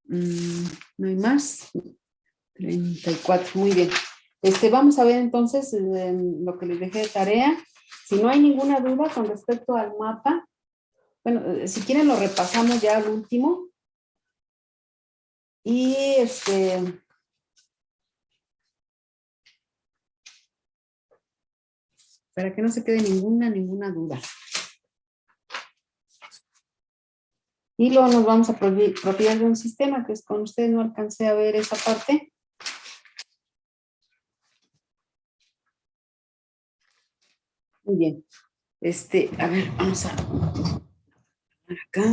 No hay más. 34, muy bien. Vamos a ver entonces lo que les dejé de tarea. Si no hay ninguna duda con respecto al mapa, bueno, si quieren lo repasamos ya al último. Y para que no se quede ninguna duda. Y luego nos vamos a apropiar de un sistema que es con ustedes, no alcancé a ver esa parte. Muy bien. A ver, vamos a acá.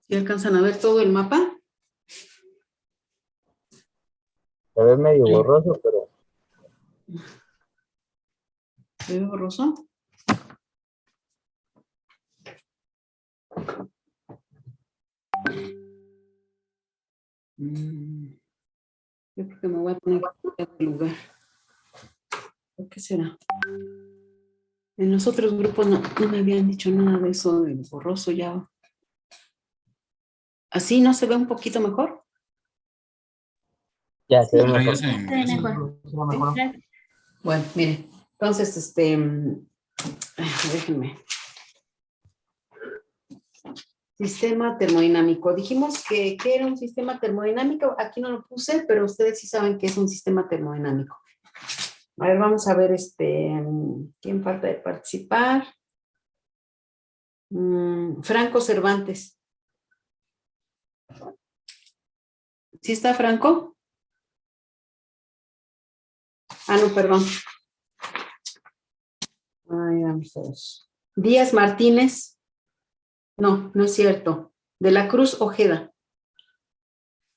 ¿Sí alcanzan a ver todo el mapa? Se ve medio borroso, pero... ¿Se ve borroso? Yo creo que me voy a poner en el lugar. ¿Por qué será? En los otros grupos no me habían dicho nada de eso del borroso ya. ¿Así no se ve un poquito mejor? Ya, se ve Ahora mejor. ya se ve mejor. ¿Sí? Bueno, miren. Entonces, déjenme. Sistema termodinámico. Dijimos que era un sistema termodinámico. Aquí no lo puse, pero ustedes sí saben que es un sistema termodinámico. A ver, vamos a ver quién falta de participar. Franco Cervantes. ¿Sí está Franco? No, perdón. Ay, vamos a ver. Díaz Martínez. No, no es cierto. De la Cruz Ojeda.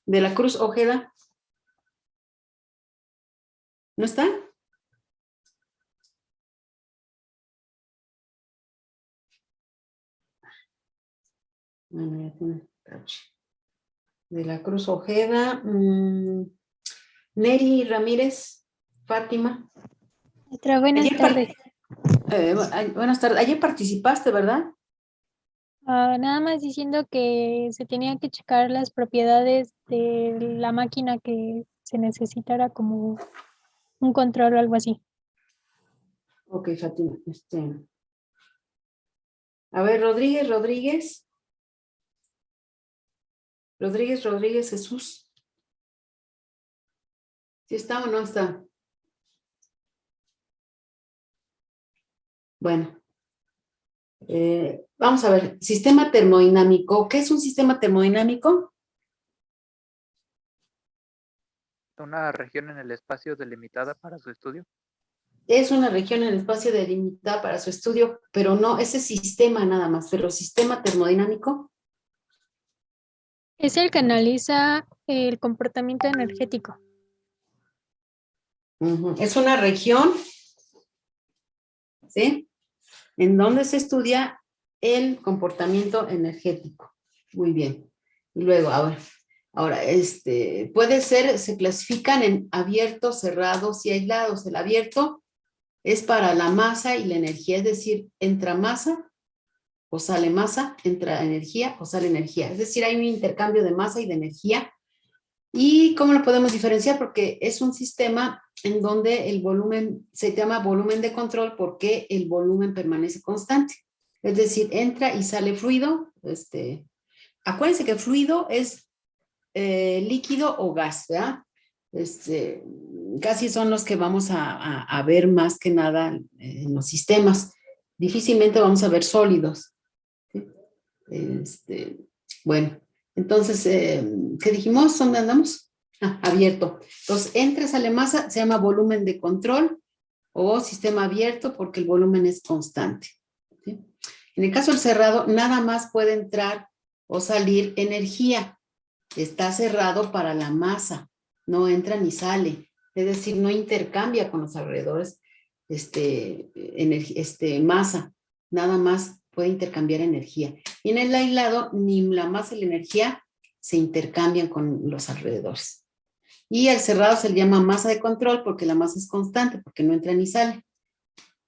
De la Cruz Ojeda. ¿No está? Bueno, ya tiene tache. De la Cruz Ojeda. Neri Ramírez. Fátima. Buenas tardes. Buenas tardes. Ayer participaste, ¿verdad? Nada más diciendo que se tenían que checar las propiedades de la máquina que se necesitara como un control o algo así. Ok, Fátima. A ver, Rodríguez Jesús. ¿Sí está o no está? Bueno. Vamos a ver, sistema termodinámico. ¿Qué es un sistema termodinámico? Una región en el espacio delimitada para su estudio. Es una región en el espacio delimitada para su estudio, pero no, ese sistema nada más, pero sistema termodinámico. Es el que analiza el comportamiento energético. Es una región, ¿sí? En donde se estudia el comportamiento energético. Muy bien. Y luego, ahora, puede ser, se clasifican en abiertos, cerrados y aislados. El abierto es para la masa y la energía, es decir, entra masa o sale masa, entra energía o sale energía. Es decir, hay un intercambio de masa y de energía. ¿Y cómo lo podemos diferenciar? Porque es un sistema en donde el volumen se llama volumen de control porque el volumen permanece constante. Es decir, entra y sale fluido. Acuérdense que fluido es líquido o gas, ¿verdad? Casi son los que vamos a ver más que nada en los sistemas. Difícilmente vamos a ver sólidos. ¿Sí? Bueno, entonces, ¿qué dijimos? ¿Dónde andamos? Abierto. Entonces, entra, sale masa, se llama volumen de control o sistema abierto porque el volumen es constante. ¿Sí? En el caso del cerrado, nada más puede entrar o salir energía. Está cerrado para la masa, no entra ni sale. Es decir, no intercambia con los alrededores masa. Nada más puede intercambiar energía. Y en el aislado, ni la masa y la energía se intercambian con los alrededores. Y al cerrado se le llama masa de control porque la masa es constante, porque no entra ni sale.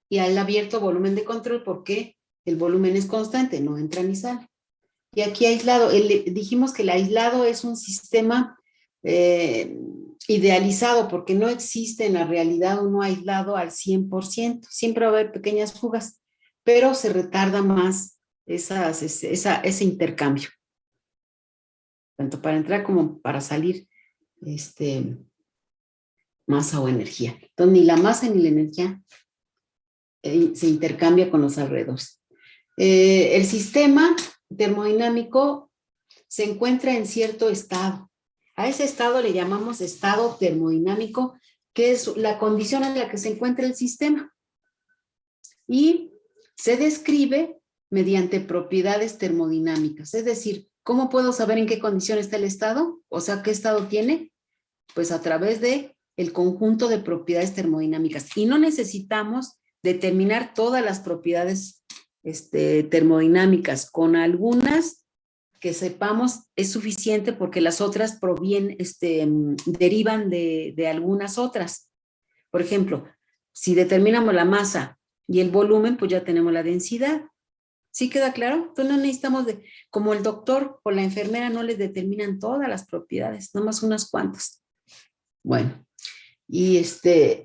Y al abierto, volumen de control, porque el volumen es constante, no entra ni sale. Y aquí aislado, dijimos que el aislado es un sistema idealizado porque no existe en la realidad uno aislado al 100%. Siempre va a haber pequeñas fugas, pero se retarda más ese intercambio. Tanto para entrar como para salir masa o energía. Entonces, ni la masa ni la energía se intercambia con los alrededores. El sistema termodinámico se encuentra en cierto estado. A ese estado le llamamos estado termodinámico, que es la condición en la que se encuentra el sistema. Y se describe mediante propiedades termodinámicas. Es decir, ¿cómo puedo saber en qué condición está el estado? O sea, ¿qué estado tiene? Pues a través de el conjunto de propiedades termodinámicas. Y no necesitamos determinar todas las propiedades termodinámicas. Con algunas que sepamos es suficiente porque las otras derivan de algunas otras. Por ejemplo, si determinamos la masa y el volumen, pues ya tenemos la densidad. ¿Sí queda claro? Entonces no necesitamos, como el doctor o la enfermera no les determinan todas las propiedades, nomás unas cuantas. Bueno, y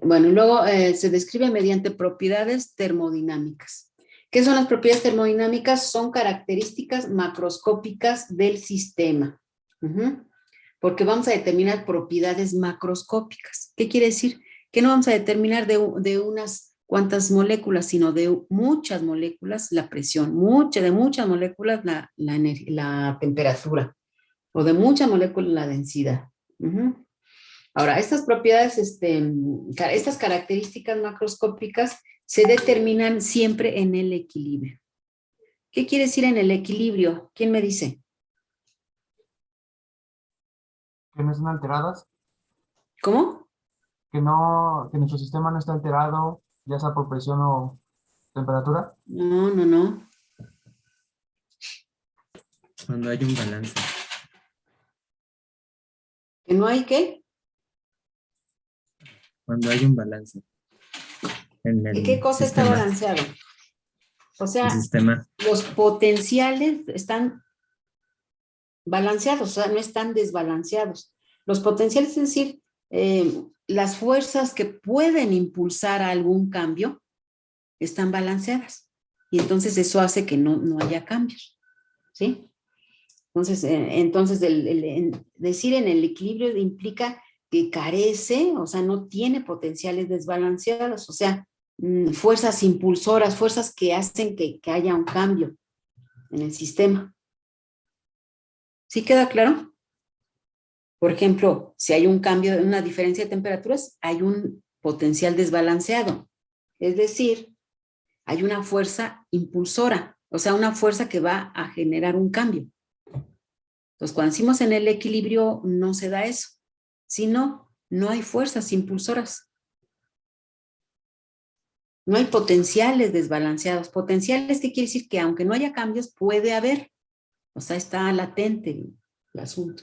luego se describe mediante propiedades termodinámicas. ¿Qué son las propiedades termodinámicas? Son características macroscópicas del sistema. Porque vamos a determinar propiedades macroscópicas. ¿Qué quiere decir? Que no vamos a determinar de unas cuantas moléculas, sino de muchas moléculas la presión, de muchas moléculas la temperatura, o de muchas moléculas la densidad. Ahora, estas propiedades, estas características macroscópicas se determinan siempre en el equilibrio. ¿Qué quiere decir en el equilibrio? ¿Quién me dice? Que no están alteradas, ¿Cómo? que nuestro sistema no está alterado, ya sea por presión o temperatura. No. Cuando hay un balance. ¿Que no hay qué? Cuando hay un balance. ¿Qué cosa está balanceado? O sea, el sistema. Los potenciales están balanceados, o sea, no están desbalanceados. Los potenciales, es decir, las fuerzas que pueden impulsar a algún cambio están balanceadas. Y entonces eso hace que no haya cambios. ¿Sí? Entonces decir en el equilibrio implica que carece, o sea, no tiene potenciales desbalanceados, o sea, fuerzas impulsoras, fuerzas que hacen que haya un cambio en el sistema. ¿Sí queda claro? Por ejemplo, si hay un cambio, una diferencia de temperaturas, hay un potencial desbalanceado. Es decir, hay una fuerza impulsora, o sea, una fuerza que va a generar un cambio. Entonces, cuando decimos en el equilibrio, no se da eso, sino no hay fuerzas impulsoras. No hay potenciales desbalanceados. Potenciales, ¿qué quiere decir? Que aunque no haya cambios, puede haber. O sea, está latente el asunto.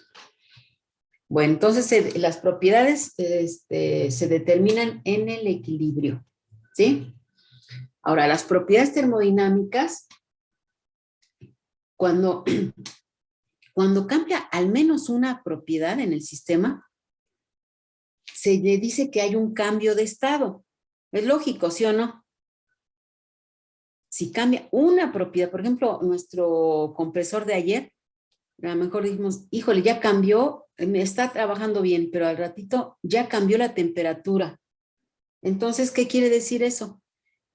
Bueno, entonces las propiedades se determinan en el equilibrio. ¿Sí? Ahora, las propiedades termodinámicas, cuando cambia al menos una propiedad en el sistema, se le dice que hay un cambio de estado. Es lógico, ¿sí o no? Si cambia una propiedad, por ejemplo, nuestro compresor de ayer, a lo mejor dijimos, híjole, ya cambió, está trabajando bien, pero al ratito ya cambió la temperatura. Entonces, ¿qué quiere decir eso?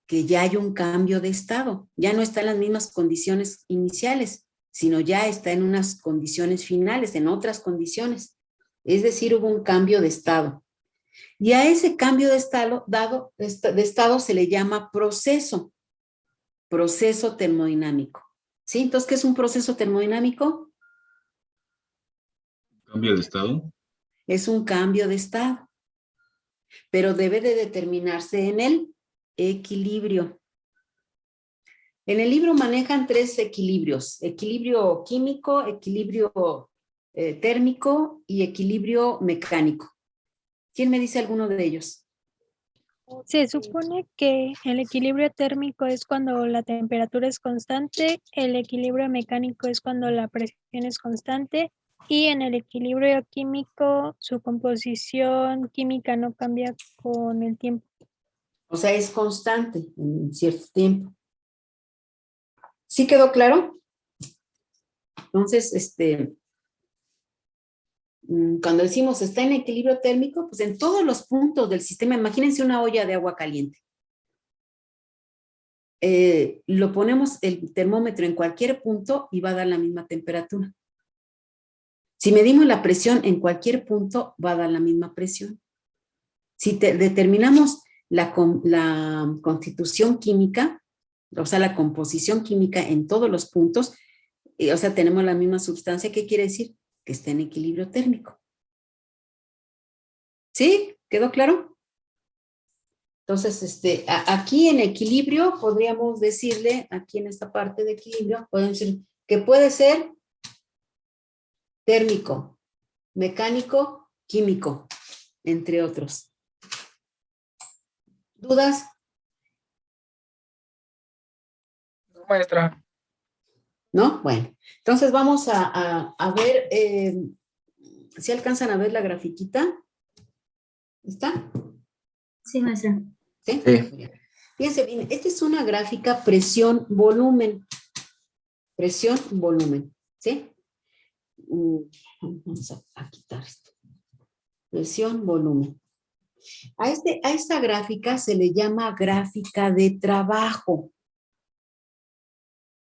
Que ya hay un cambio de estado, ya no está en las mismas condiciones iniciales, sino ya está en unas condiciones finales, en otras condiciones. Es decir, hubo un cambio de estado. Y a ese cambio de estado se le llama proceso termodinámico. ¿Sí? Entonces, ¿qué es un proceso termodinámico? ¿Cambio de estado? Es un cambio de estado, pero debe de determinarse en el equilibrio. En el libro manejan 3 equilibrios: equilibrio químico, equilibrio térmico y equilibrio mecánico. ¿Quién me dice alguno de ellos? Se supone que el equilibrio térmico es cuando la temperatura es constante, el equilibrio mecánico es cuando la presión es constante y en el equilibrio químico su composición química no cambia con el tiempo. O sea, es constante en cierto tiempo. ¿Sí quedó claro? Entonces, cuando decimos está en equilibrio térmico, pues en todos los puntos del sistema, imagínense una olla de agua caliente. Lo ponemos el termómetro en cualquier punto y va a dar la misma temperatura. Si medimos la presión en cualquier punto, va a dar la misma presión. Si determinamos la constitución química, o sea, la composición química en todos los puntos, o sea, tenemos la misma sustancia, ¿qué quiere decir? Que está en equilibrio térmico. ¿Sí? ¿Quedó claro? Entonces, aquí en equilibrio podríamos decirle, aquí en esta parte de equilibrio, podemos decir que puede ser térmico, mecánico, químico, entre otros. ¿Dudas? No, maestra. ¿No? Bueno, entonces vamos a ver, si alcanzan a ver la grafiquita. ¿Está? Sí, maestra. ¿Sí? Sí. Fíjense bien, esta es una gráfica presión-volumen. Presión-volumen, ¿sí? Vamos a quitar esto. Presión-volumen. A esta gráfica se le llama gráfica de trabajo.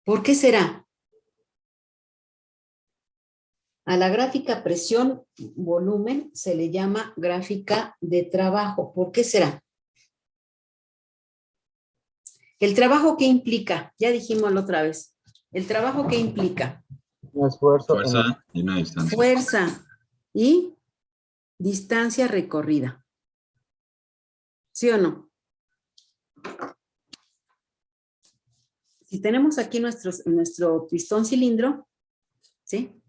¿Por qué será? A la gráfica presión-volumen se le llama gráfica de trabajo. ¿Por qué será? ¿El trabajo qué implica? Ya dijimos la otra vez. ¿El trabajo qué implica? Un esfuerzo. Fuerza y una distancia. Fuerza y distancia recorrida. ¿Sí o no? Si tenemos aquí nuestro pistón cilindro, ¿sí?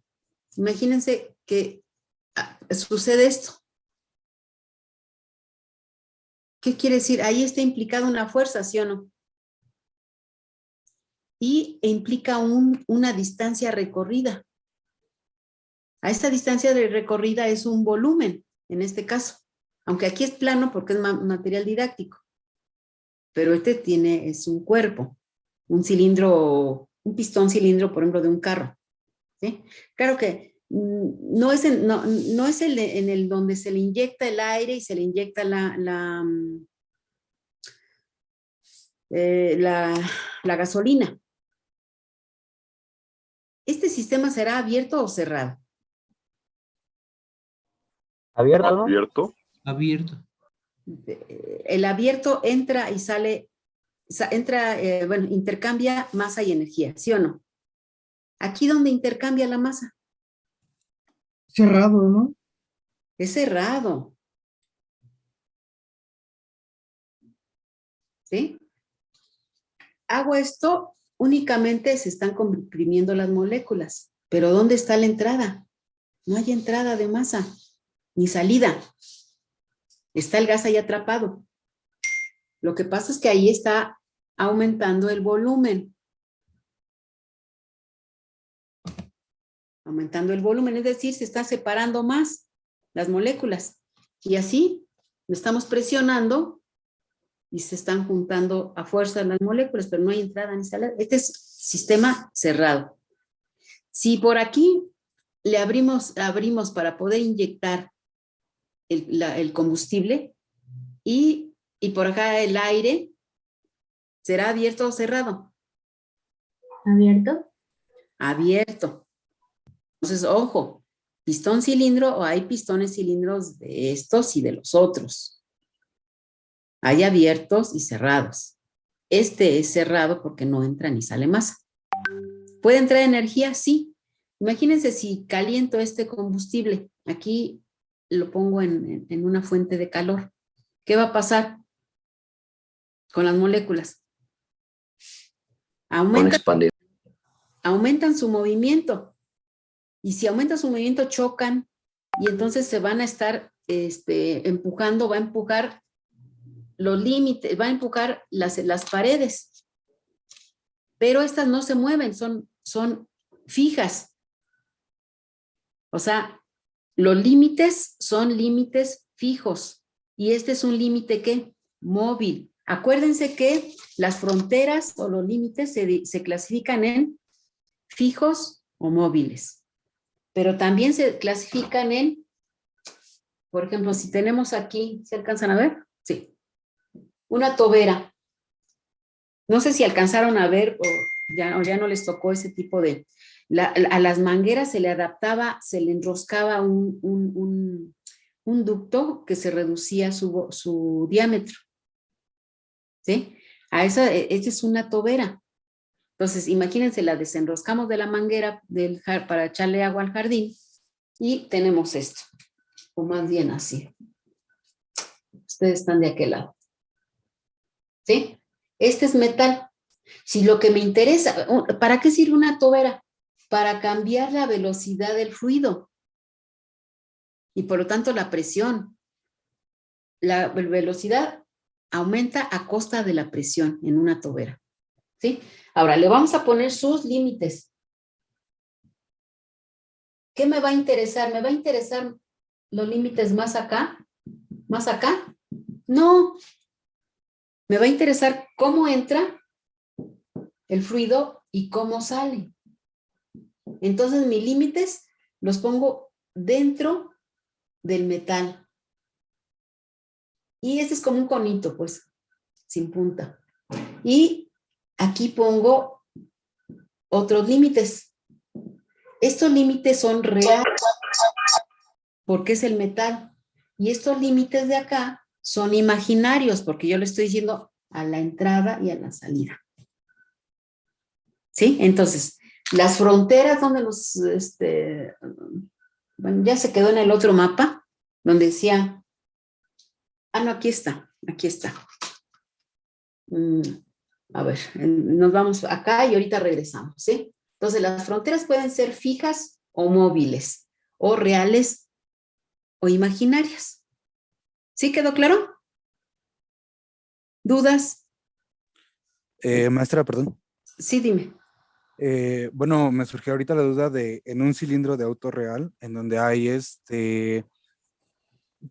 Imagínense que sucede esto. ¿Qué quiere decir? Ahí está implicada una fuerza, ¿sí o no? E implica una distancia recorrida. A esta distancia de recorrida es un volumen, en este caso. Aunque aquí es plano porque es material didáctico. Pero es un cuerpo, un cilindro, un pistón cilindro, por ejemplo, de un carro. ¿Sí? Claro que no es en el donde se le inyecta el aire y se le inyecta la gasolina. ¿Este sistema será abierto o cerrado? Abierto, ¿no? Abierto. Abierto. El abierto entra y sale, intercambia masa y energía, ¿sí o no? Aquí donde intercambia la masa. Cerrado, ¿no? Es cerrado. ¿Sí? Hago esto, únicamente se están comprimiendo las moléculas. Pero ¿dónde está la entrada? No hay entrada de masa, ni salida. Está el gas ahí atrapado. Lo que pasa es que ahí está aumentando el volumen. Aumentando el volumen, es decir, se está separando más las moléculas. Y así lo estamos presionando y se están juntando a fuerza las moléculas, pero no hay entrada ni salida. Este es sistema cerrado. Si por aquí le abrimos para poder inyectar el combustible y por acá el aire, ¿será abierto o cerrado? ¿Abierto? Abierto. Entonces, ojo, pistón cilindro o hay pistones cilindros de estos y de los otros. Hay abiertos y cerrados. Este es cerrado porque no entra ni sale masa. ¿Puede entrar energía? Sí. Imagínense si caliento este combustible. Aquí lo pongo en una fuente de calor. ¿Qué va a pasar con las moléculas? Aumentan su movimiento. y si aumenta su movimiento chocan y entonces se van a estar empujando, va a empujar los límites, va a empujar las paredes. Pero estas no se mueven, son fijas. O sea, los límites son límites fijos. Y este es un límite, ¿qué? Móvil. Acuérdense que las fronteras o los límites se clasifican en fijos o móviles. Pero también se clasifican en, por ejemplo, si tenemos aquí, ¿se alcanzan a ver? Sí. Una tobera. No sé si alcanzaron a ver o ya no les tocó ese tipo de... a las mangueras se le adaptaba, se le enroscaba un ducto que se reducía su diámetro. ¿Sí? Esta es una tobera. Entonces, imagínense, la desenroscamos de la manguera para echarle agua al jardín y tenemos esto. O más bien así. Ustedes están de aquel lado. ¿Sí? Este es metal. Si lo que me interesa, ¿para qué sirve una tobera? Para cambiar la velocidad del fluido y por lo tanto la presión. La velocidad aumenta a costa de la presión en una tobera. ¿Sí? Ahora le vamos a poner sus límites. ¿Qué me va a interesar? ¿Me va a interesar los límites más acá? ¿Más acá? No. Me va a interesar cómo entra el fluido y cómo sale. Entonces mis límites los pongo dentro del metal. Y este es como un conito, pues, sin punta. Y aquí pongo otros límites. Estos límites son reales porque es el metal. Y estos límites de acá son imaginarios porque yo le estoy diciendo a la entrada y a la salida. ¿Sí? Entonces, las fronteras donde bueno, ya se quedó en el otro mapa, donde decía, no, aquí está. A ver, nos vamos acá y ahorita regresamos, ¿sí? Entonces, las fronteras pueden ser fijas o móviles, o reales o imaginarias. ¿Sí quedó claro? ¿Dudas? Maestra, perdón. Sí, dime. Bueno, me surgió ahorita la duda de en un cilindro de auto real, en donde hay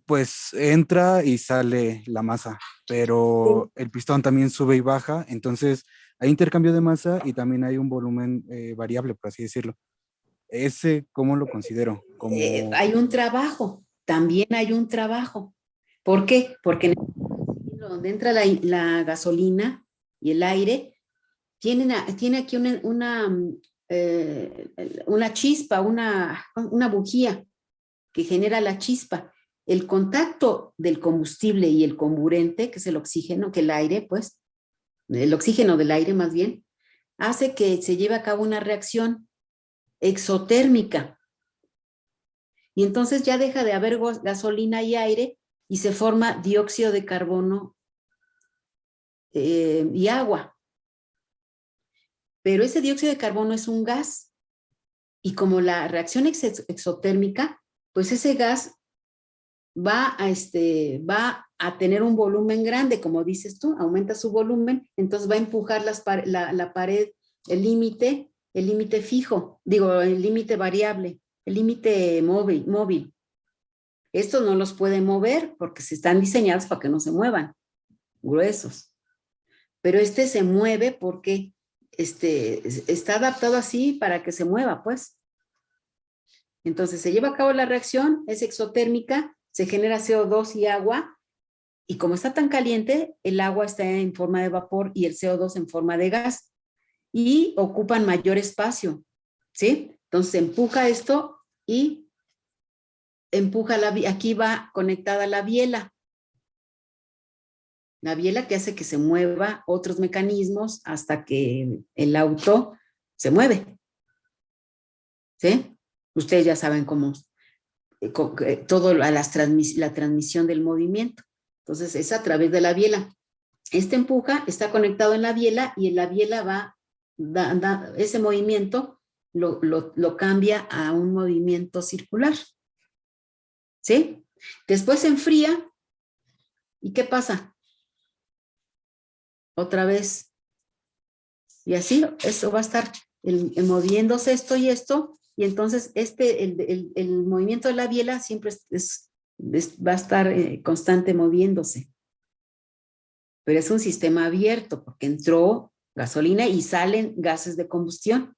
pues entra y sale la masa, pero el pistón también sube y baja, entonces hay intercambio de masa y también hay un volumen variable, por así decirlo. ¿Ese cómo lo considero? Como... Hay un trabajo, también hay un trabajo. ¿Por qué? Porque en el cilindro donde entra la gasolina y el aire, tiene aquí una chispa, una bujía que genera la chispa. El contacto del combustible y el comburente, que es el oxígeno, que el aire, pues, el oxígeno del aire más bien, hace que se lleve a cabo una reacción exotérmica. Y entonces ya deja de haber gasolina y aire y se forma dióxido de carbono y agua. Pero ese dióxido de carbono es un gas. Y como la reacción exotérmica, pues ese gas va a tener un volumen grande, como dices tú, aumenta su volumen, entonces va a empujar la pared, el límite fijo, el límite variable, el límite móvil. Estos no los pueden mover porque están diseñados para que no se muevan, gruesos. Pero este se mueve porque está adaptado así para que se mueva, pues. Entonces se lleva a cabo la reacción, es exotérmica, se genera CO2 y agua, y como está tan caliente, el agua está en forma de vapor y el CO2 en forma de gas, y ocupan mayor espacio, ¿sí? Entonces empuja esto y empuja aquí va conectada la biela que hace que se mueva otros mecanismos hasta que el auto se mueve, ¿sí? Ustedes ya saben cómo todo la transmisión del movimiento. Entonces es a través de la biela. Empuja, está conectado en la biela y en la biela va ese movimiento lo cambia a un movimiento circular. ¿Sí? Después se enfría. ¿Y qué pasa? Otra vez. Y así, eso va a estar moviéndose esto y esto. Y entonces el movimiento de la biela siempre va a estar constante moviéndose. Pero es un sistema abierto porque entró gasolina y salen gases de combustión.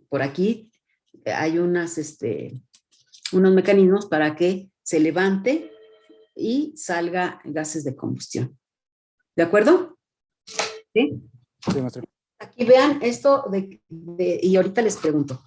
Por aquí hay unos mecanismos para que se levante y salga gases de combustión. ¿De acuerdo? ¿Sí? Sí, maestra. Aquí vean esto y ahorita les pregunto.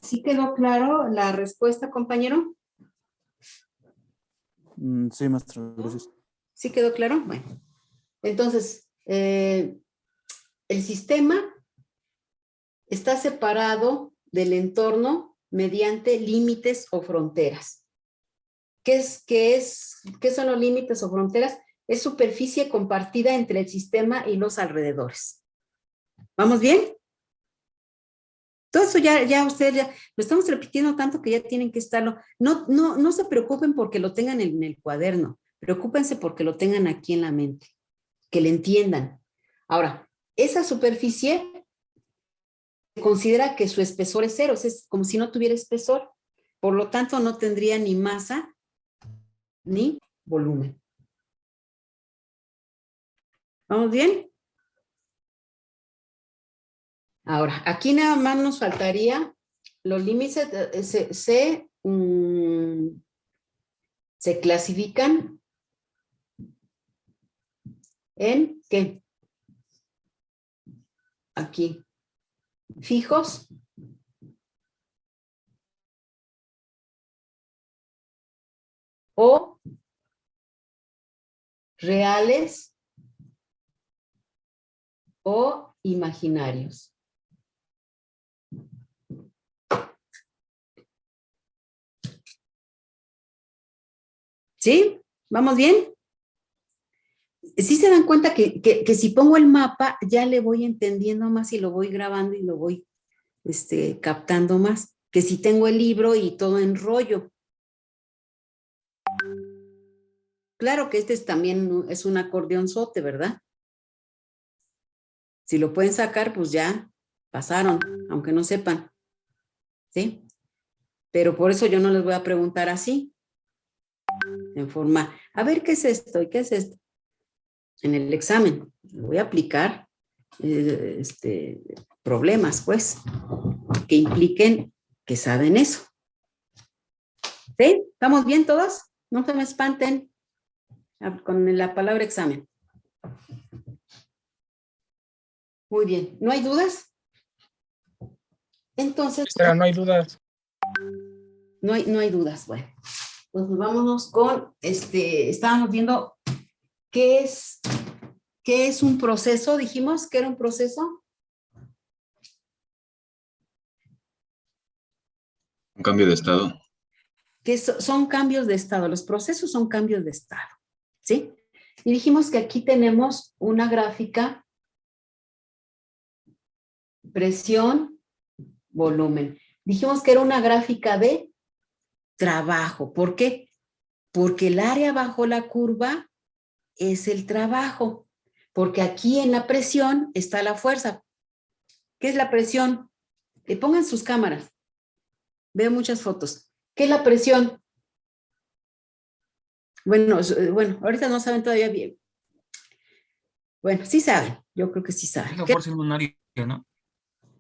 ¿Sí quedó claro la respuesta, compañero? Sí, maestra, gracias. ¿Sí quedó claro? Bueno, entonces, el sistema está separado del entorno mediante límites o fronteras. ¿Qué son los límites o fronteras? Es superficie compartida entre el sistema y los alrededores. ¿Vamos bien? Todo eso ya ustedes lo estamos repitiendo tanto que ya tienen que estarlo. No se preocupen porque lo tengan en el cuaderno. Preocúpense porque lo tengan aquí en la mente. Que le entiendan. Ahora, esa superficie se considera que su espesor es cero. Es como si no tuviera espesor. Por lo tanto, no tendría ni masa ni volumen. ¿Vamos bien? Ahora, aquí nada más nos faltaría los límites se clasifican en ¿qué? Aquí. Fijos. O reales o imaginarios. ¿Sí? ¿Vamos bien? Sí se dan cuenta que si pongo el mapa ya le voy entendiendo más y lo voy grabando y lo voy captando más que si tengo el libro y todo en rollo. Claro que también es un acordeonzote, ¿verdad? Si lo pueden sacar, pues ya pasaron, aunque no sepan. ¿Sí? Pero por eso yo no les voy a preguntar así. En forma, a ver, ¿qué es esto? ¿Y qué es esto? En el examen voy a aplicar problemas, pues, que impliquen que saben eso. ¿Sí? ¿Estamos bien todos? No se me espanten con la palabra examen. Muy bien. ¿No hay dudas? Entonces. Pero no hay dudas. No hay dudas. Bueno, pues vámonos con, estábamos viendo qué es un proceso. Dijimos que era un proceso. Un cambio de estado. Que son cambios de estado. Los procesos son cambios de estado. ¿Sí? Y dijimos que aquí tenemos una gráfica, presión, volumen. Dijimos que era una gráfica de trabajo. ¿Por qué? Porque el área bajo la curva es el trabajo. Porque aquí en la presión está la fuerza. ¿Qué es la presión? Que pongan sus cámaras. Veo muchas fotos. ¿Qué es la presión? Bueno, ahorita no saben todavía bien. Bueno, sí saben. Yo creo que sí saben. Es la fuerza en un área, ¿no?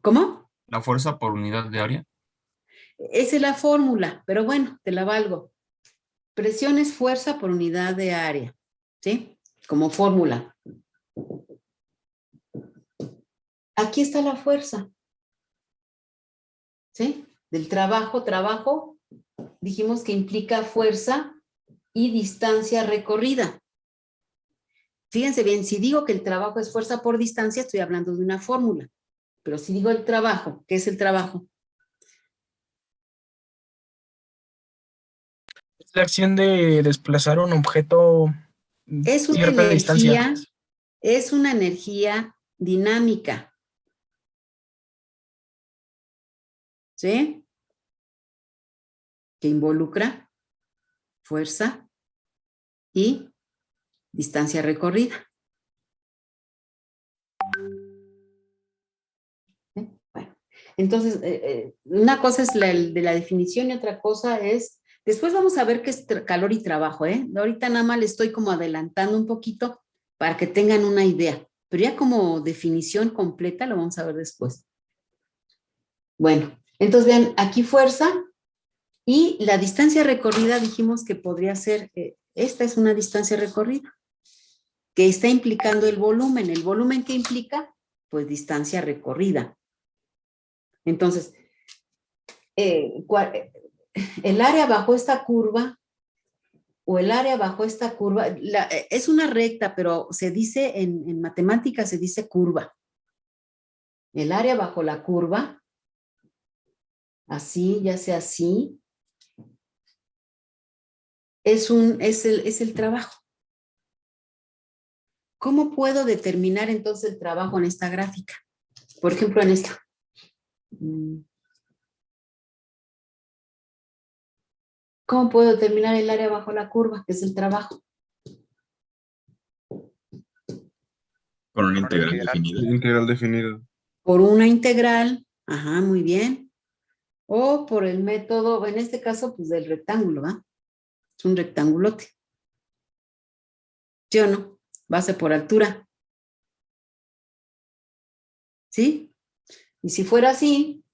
¿Cómo? La fuerza por unidad de área. Esa es la fórmula, pero bueno, te la valgo. Presión es fuerza por unidad de área, ¿sí? Como fórmula. aquí está la fuerza. ¿Sí? Del trabajo, dijimos que implica fuerza y distancia recorrida. Fíjense bien, si digo que el trabajo es fuerza por distancia, estoy hablando de una fórmula. Pero si digo el trabajo, ¿qué es el trabajo? Es la acción de desplazar un objeto Es una cierta distancia. energía, es una energía dinámica. ¿Sí? Que involucra fuerza y distancia recorrida. Bueno, entonces, una cosa es de la definición y otra cosa es, después vamos a ver qué es calor y trabajo, ¿eh? Ahorita nada más le estoy como adelantando un poquito para que tengan una idea, pero ya como definición completa lo vamos a ver después. Bueno, entonces vean, aquí fuerza y la distancia recorrida dijimos que podría ser, esta es una distancia recorrida, que está implicando el volumen. ¿El volumen qué implica? Pues distancia recorrida. Entonces, el área bajo esta curva, o el área bajo esta curva, es una recta, pero se dice en matemáticas, se dice curva. El área bajo la curva, así, ya sea así, es el trabajo. ¿Cómo puedo determinar entonces el trabajo en esta gráfica? Por ejemplo, en esta. ¿Cómo puedo determinar el área bajo la curva, que es el trabajo? Con una integral definida. Integral definida. Por una integral, ajá, muy bien. O por el método, en este caso, pues del rectángulo, ¿va? Es un rectangulote. ¿Sí o no? Base por altura. ¿Sí? Y si fuera así,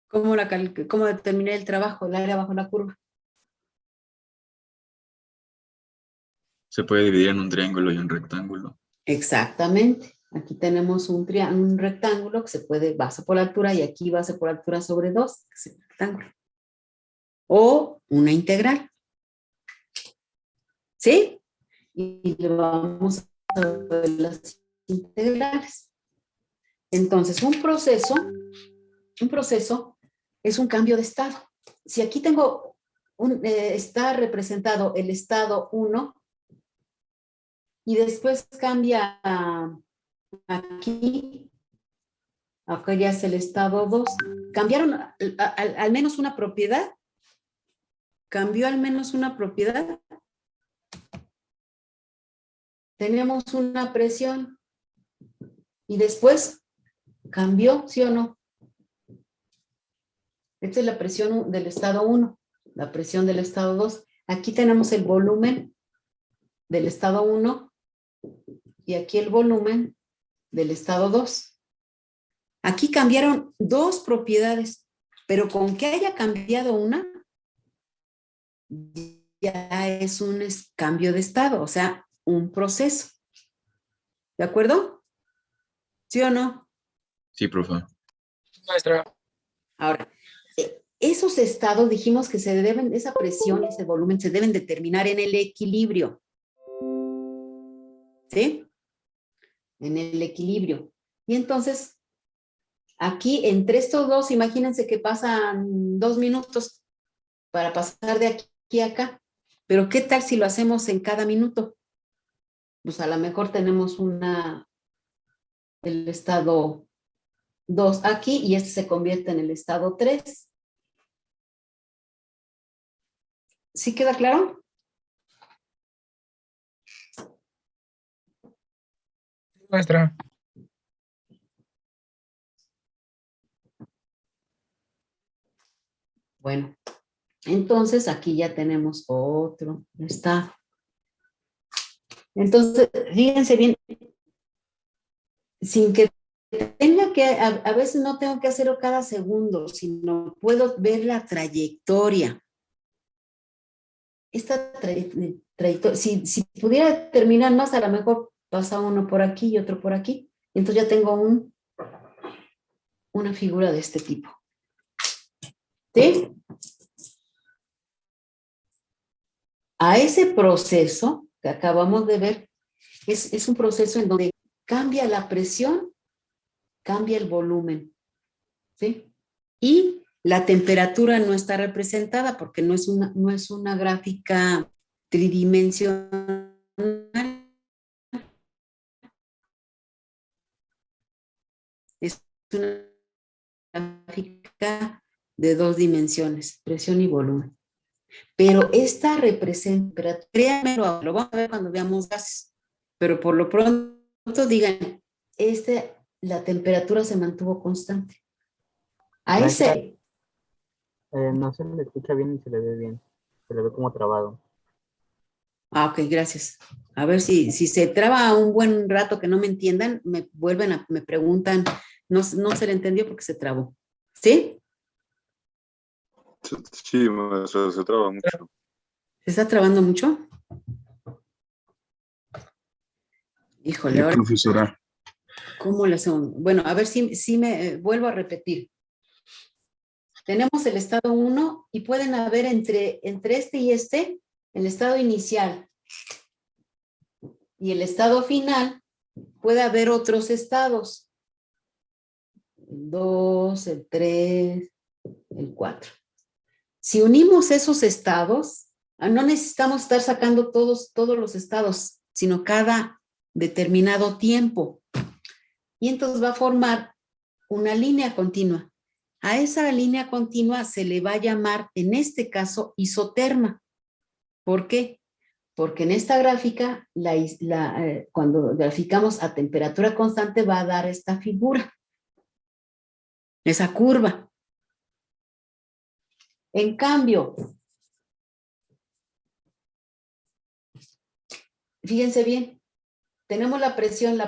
¿cómo determiné el trabajo, el área bajo la curva? Se puede dividir en un triángulo y un rectángulo. Exactamente. Aquí tenemos un rectángulo que se puede, base por altura, y aquí base por altura sobre 2, que es el rectángulo. O una integral. ¿Sí? Y le vamos a ver las integrales. Entonces, un proceso es un cambio de estado. Si aquí tengo, está representado el estado 1, y después cambia aquí, acá ya es el estado 2. ¿Cambiaron al menos una propiedad? ¿Cambió al menos una propiedad? Tenemos una presión y después cambió, ¿sí o no? Esta es la presión del estado 1, la presión del estado 2. Aquí tenemos el volumen del estado 1 y aquí el volumen del estado 2. Aquí cambiaron dos propiedades, pero con que haya cambiado una, ya es un cambio de estado, o sea, un proceso. ¿De acuerdo? ¿Sí o no? Sí, profe. Maestra. Ahora, esos estados dijimos que se deben, esa presión y ese volumen se deben determinar en el equilibrio. ¿Sí? En el equilibrio. Y entonces, aquí entre estos dos, imagínense que pasan 2 minutos para pasar de aquí a acá. Pero ¿qué tal si lo hacemos en cada minuto? Pues a lo mejor tenemos el estado 2 aquí y este se convierte en el estado 3. ¿Sí queda claro? Maestra. Bueno, entonces aquí ya tenemos otro estado. Entonces, fíjense bien, sin que tenga que, a veces no tengo que hacerlo cada segundo, sino puedo ver la trayectoria. esta trayectoria, si pudiera terminar más, a lo mejor pasa uno por aquí y otro por aquí. Entonces ya tengo una figura de este tipo. ¿Sí? A ese proceso que acabamos de ver, es un proceso en donde cambia la presión, cambia el volumen. ¿Sí? Y la temperatura no está representada porque no es una gráfica tridimensional. Es una gráfica de 2 dimensiones, presión y volumen. Pero esta representa, créanme, lo vamos a ver cuando veamos gases, pero por lo pronto digan, la temperatura se mantuvo constante. A Maestra, ese, no se le escucha bien y se le ve bien. Se le ve como trabado. ok, gracias. A ver si se traba un buen rato que no me entiendan, me preguntan, no se le entendió porque se trabó. ¿Sí? Sí, maestra, se traba mucho. ¿Se está trabando mucho? Híjole, Sí, ahora, profesora. ¿cómo le hacemos? Bueno, a ver si me vuelvo a repetir. Tenemos el estado 1 y pueden haber entre este y este, el estado inicial y el estado final, puede haber otros estados. El 2, el 3, el 4. Si unimos esos estados, no necesitamos estar sacando todos los estados, sino cada determinado tiempo. Y entonces va a formar una línea continua. A esa línea continua se le va a llamar, en este caso, isoterma. ¿Por qué? Porque en esta gráfica, cuando graficamos a temperatura constante, va a dar esta figura, esa curva. En cambio, fíjense bien, tenemos la presión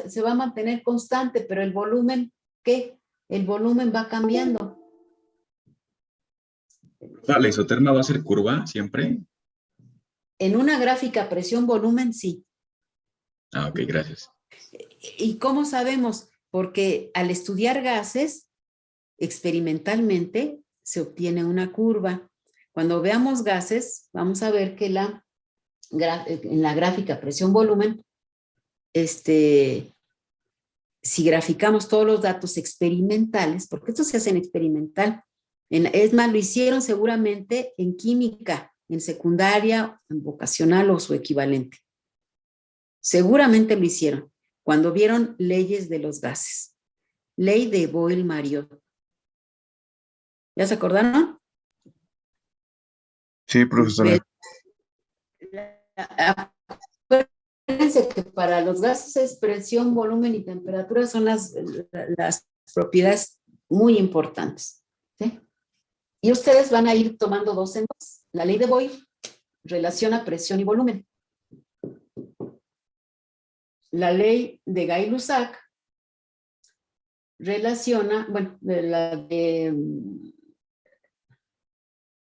se va a mantener constante, pero el volumen, ¿qué? El volumen va cambiando. ¿La isoterma va a ser curva siempre? En una gráfica presión-volumen, sí. Ah, ok, gracias. ¿Y cómo sabemos? Porque al estudiar gases, experimentalmente, se obtiene una curva. Cuando veamos gases, vamos a ver que en la gráfica presión-volumen, si graficamos todos los datos experimentales, porque esto se hace en experimental, es más, lo hicieron seguramente en química, en secundaria, en vocacional o su equivalente. Seguramente lo hicieron cuando vieron leyes de los gases. Ley de Boyle-Mariot. ¿Ya se acordaron? Sí, profesora. Acuérdense que para los gases, presión, volumen y temperatura son las propiedades muy importantes. ¿Sí? Y ustedes van a ir tomando 2 en 2. La ley de Boyle relaciona presión y volumen. La ley de Gay-Lussac relaciona, bueno,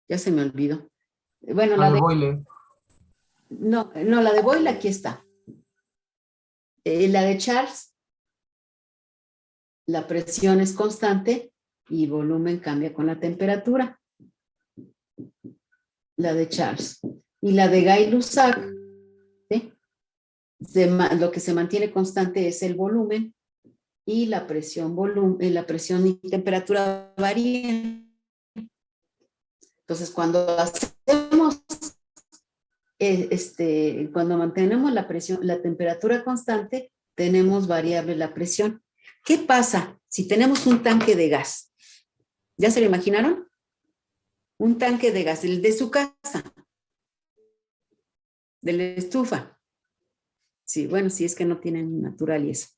ya se me olvidó. Bueno, La de Boyle. No, la de Boyle aquí está. La de Charles, la presión es constante y el volumen cambia con la temperatura. La de Charles. Y la de Gay-Lussac, ¿sí? Lo que se mantiene constante es el volumen y la presión y temperatura varían. Entonces, cuando hacemos cuando mantenemos la temperatura constante, tenemos variable la presión. ¿Qué pasa si tenemos un tanque de gas? ¿Ya se lo imaginaron? Un tanque de gas, el de su casa, de la estufa. Sí, bueno, si es que no tienen natural y eso.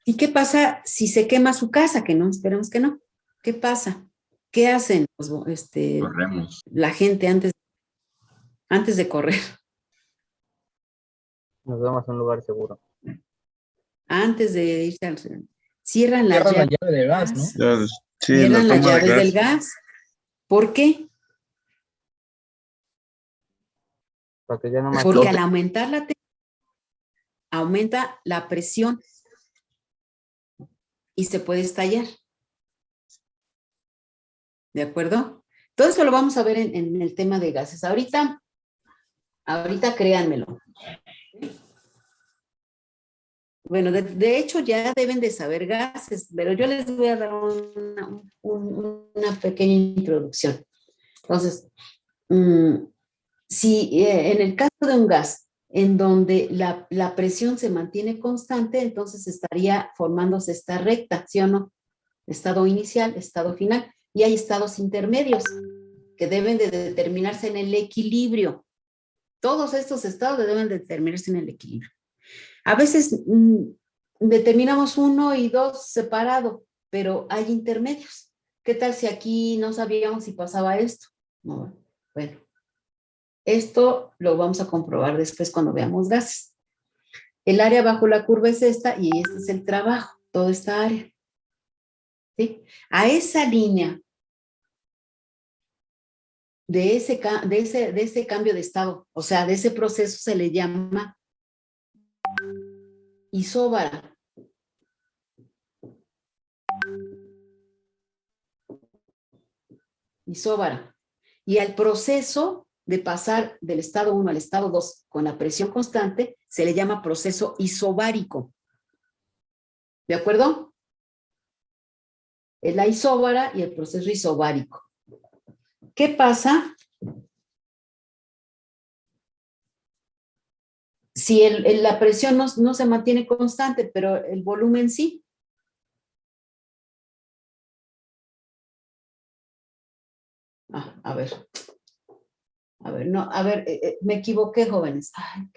¿Y qué pasa si se quema su casa? Que no, esperemos que no. ¿Qué pasa? ¿Qué hacen Corremos. la gente antes de correr? Nos vamos a un lugar seguro. Antes de irse al... Cierran la Cierran la llave llave de gas, ¿no? Sí, cierran la las toma de llaves gas. del gas. ¿Por qué? Para que ya no más. Porque al aumentar la aumenta la presión y se puede estallar. ¿De acuerdo? Todo eso lo vamos a ver en el tema de gases. Ahorita créanmelo. Bueno, de hecho ya deben de saber gases, pero yo les voy a dar una pequeña introducción. Entonces, si en el caso de un gas en donde la presión se mantiene constante, entonces estaría formándose esta recta, ¿sí o no? Estado inicial, estado final, y hay estados intermedios que deben de determinarse en el equilibrio. Todos estos estados deben de determinarse en el equilibrio. A veces determinamos 1 y 2 separado, pero hay intermedios. ¿Qué tal si aquí no sabíamos si pasaba esto? No, bueno, esto lo vamos a comprobar después cuando veamos gases. El área bajo la curva es esta y este es el trabajo, toda esta área. ¿Sí? A esa línea de ese cambio de estado, o sea, de ese proceso se le llama isóbara. Isóbara. Y al proceso de pasar del estado 1 al estado 2 con la presión constante se le llama proceso isobárico. ¿De acuerdo? Es la isóbara y el proceso isobárico. ¿Qué pasa si la presión no se mantiene constante, pero el volumen sí? A ver, me equivoqué, jóvenes. Ay,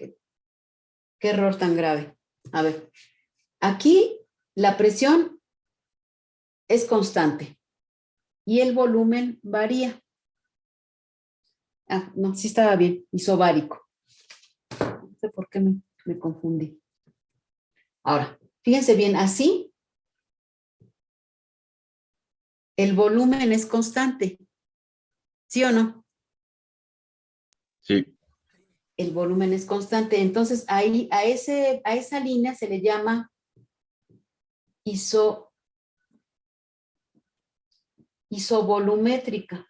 qué error tan grave. A ver, aquí la presión es constante y el volumen varía. No, sí estaba bien, isobárico. No sé por qué me confundí. Ahora, fíjense bien, así el volumen es constante. ¿Sí o no? Sí. El volumen es constante. Entonces, ahí a esa línea se le llama isovolumétrica.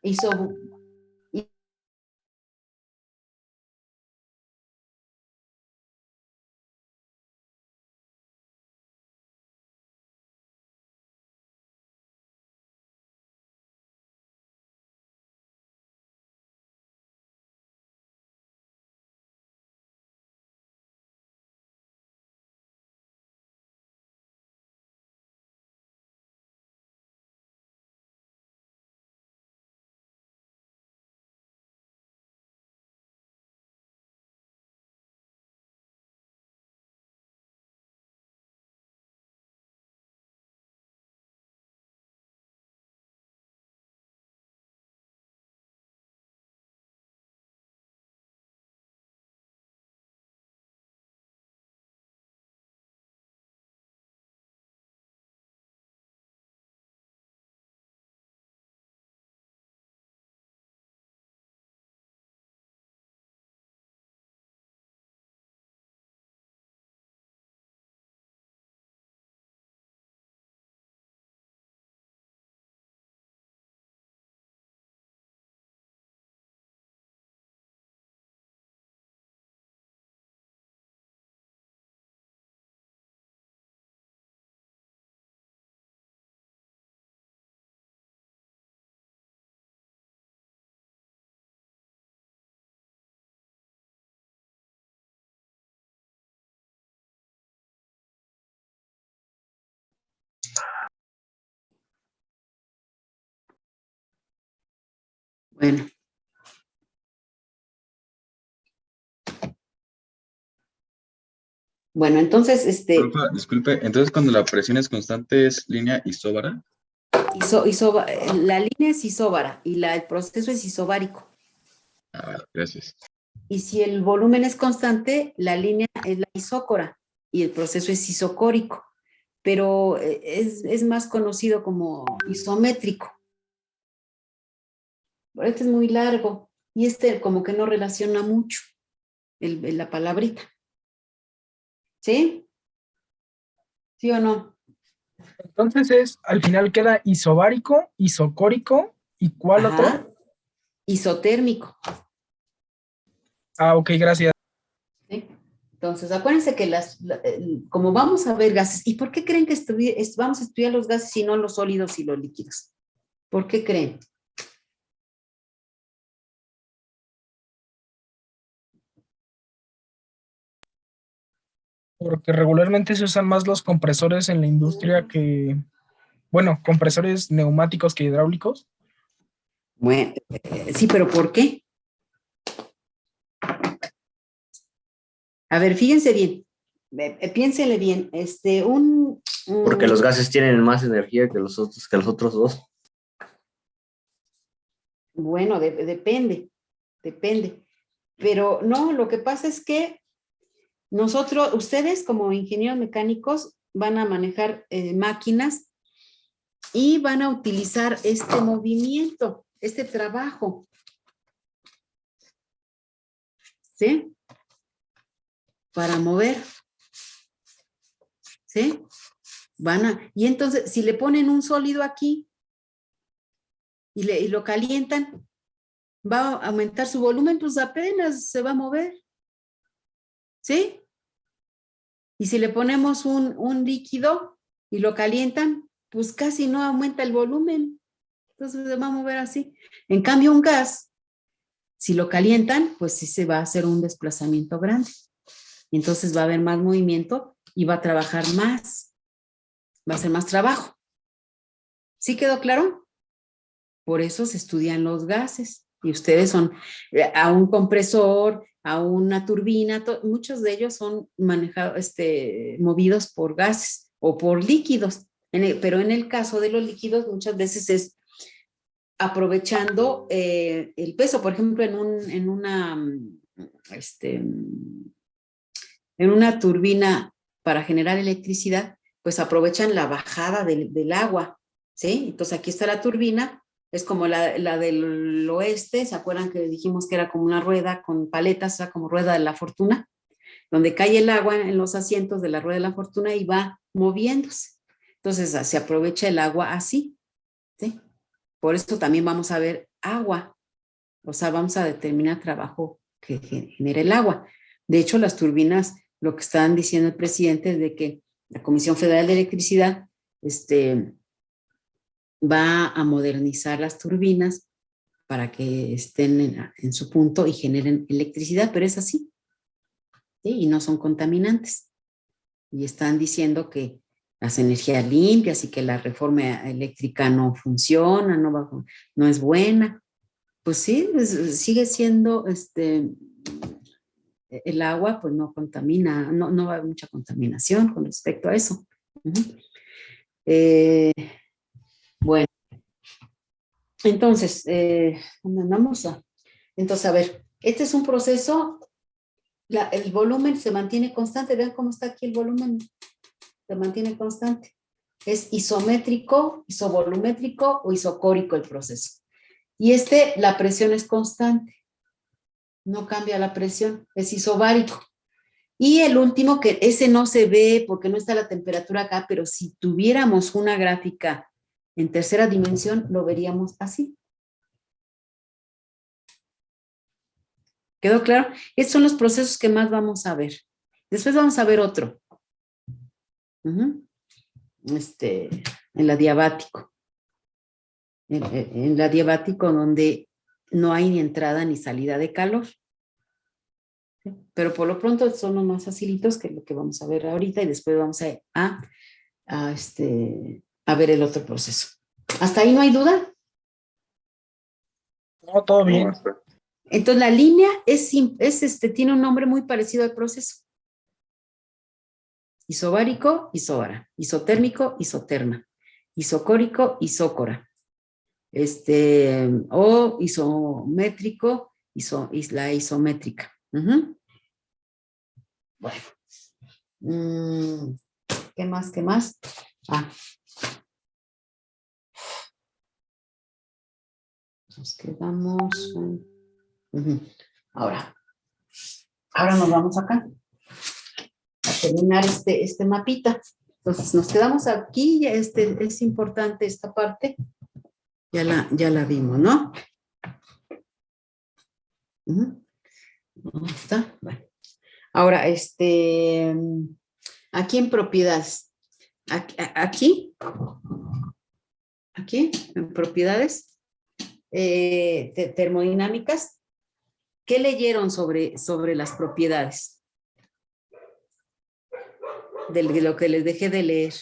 Bueno. Bueno, entonces, Disculpe, entonces cuando la presión es constante es línea isóbara. La línea es isóbara y el proceso es isobárico. Gracias. Y si el volumen es constante, la línea es la isócora y el proceso es isocórico, pero es más conocido como isométrico. Este es muy largo y como que no relaciona mucho. la palabrita. ¿Sí? ¿Sí o no? Entonces al final queda isobárico, isocórico, ¿y cuál otro? Ajá. Isotérmico. Ah, ok, gracias. ¿Sí? Entonces, acuérdense que como vamos a ver gases, ¿y por qué creen que vamos a estudiar los gases y no los sólidos y los líquidos? ¿Por qué creen? Porque regularmente se usan más los compresores en la industria que, bueno, compresores neumáticos que hidráulicos. Bueno, sí, pero ¿por qué? A ver, fíjense bien, piénsele bien, Porque los gases tienen más energía que los otros dos. Bueno, depende, pero no, lo que pasa es que ustedes como ingenieros mecánicos van a manejar máquinas y van a utilizar este movimiento, este trabajo, ¿sí? Para mover, ¿sí? Y entonces, si le ponen un sólido aquí y lo calientan, va a aumentar su volumen, pues apenas se va a mover, ¿sí? Y si le ponemos un líquido y lo calientan, pues casi no aumenta el volumen, entonces se va a mover así. En cambio, un gas, si lo calientan, pues sí se va a hacer un desplazamiento grande. Entonces va a haber más movimiento y va a trabajar más. Va a ser más trabajo. ¿Sí quedó claro? Por eso se estudian los gases. Y ustedes son a un compresor, a una turbina, muchos de ellos son movidos por gases o por líquidos. Pero en el caso de los líquidos, muchas veces es aprovechando el peso. Por ejemplo, en una turbina para generar electricidad, pues aprovechan la bajada del agua, ¿sí? Entonces aquí está la turbina, es como la del oeste, ¿se acuerdan que dijimos que era como una rueda con paletas, o sea, como rueda de la fortuna? Donde cae el agua en los asientos de la rueda de la fortuna y va moviéndose. Entonces se aprovecha el agua así, ¿sí? Por eso también vamos a ver agua, o sea, vamos a determinar trabajo que genera el agua. De hecho, las turbinas, lo que están diciendo el presidente es de que la Comisión Federal de Electricidad va a modernizar las turbinas para que estén en su punto y generen electricidad, pero es así, ¿sí? Y no son contaminantes. Y están diciendo que las energías limpias y que la reforma eléctrica no funciona, no es buena. Pues sí, sigue siendo el agua, pues no contamina, no va a haber mucha contaminación con respecto a eso. Bueno, entonces, entonces, a ver, este es un proceso, el volumen se mantiene constante, vean cómo está aquí el volumen, se mantiene constante. Es isométrico, isovolumétrico o isocórico el proceso. Y la presión es constante, no cambia la presión, es isobárico. Y el último, que ese no se ve porque no está la temperatura acá, pero si tuviéramos una gráfica en tercera dimensión, lo veríamos así. ¿Quedó claro? Estos son los procesos que más vamos a ver. Después vamos a ver otro. El adiabático. El adiabático donde no hay ni entrada ni salida de calor. Pero por lo pronto son los más facilitos que lo que vamos a ver ahorita y después vamos a ver el otro proceso. ¿Hasta ahí no hay duda? No, todo bien. Entonces la línea tiene un nombre muy parecido al proceso. Isobárico, isóbara. Isotérmico, isoterma. Isocórico, isócora. O isométrico, la isométrica. Bueno. ¿Qué más? ¿Qué más? Nos quedamos. Ahora, Ahora nos vamos acá a terminar este mapita. Entonces nos quedamos aquí, ya es importante esta parte. Ya la vimos, ¿no? ¿Dónde está? Bueno. Ahora, aquí en propiedades. Aquí, en propiedades termodinámicas, ¿qué leyeron sobre las propiedades? De lo que les dejé de leer.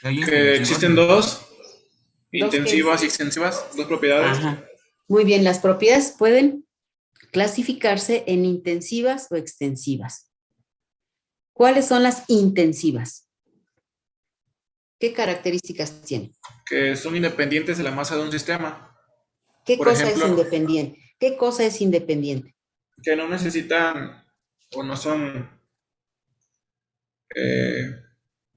Que existen dos, intensivas qué? y extensivas, dos propiedades. Ajá. Muy bien, las propiedades pueden clasificarse en intensivas o extensivas. ¿Cuáles son las intensivas? ¿Qué características tienen? Que son independientes de la masa de un sistema. ¿Qué Por cosa ejemplo, es independiente? ¿Qué cosa es independiente? Que no necesitan o no son,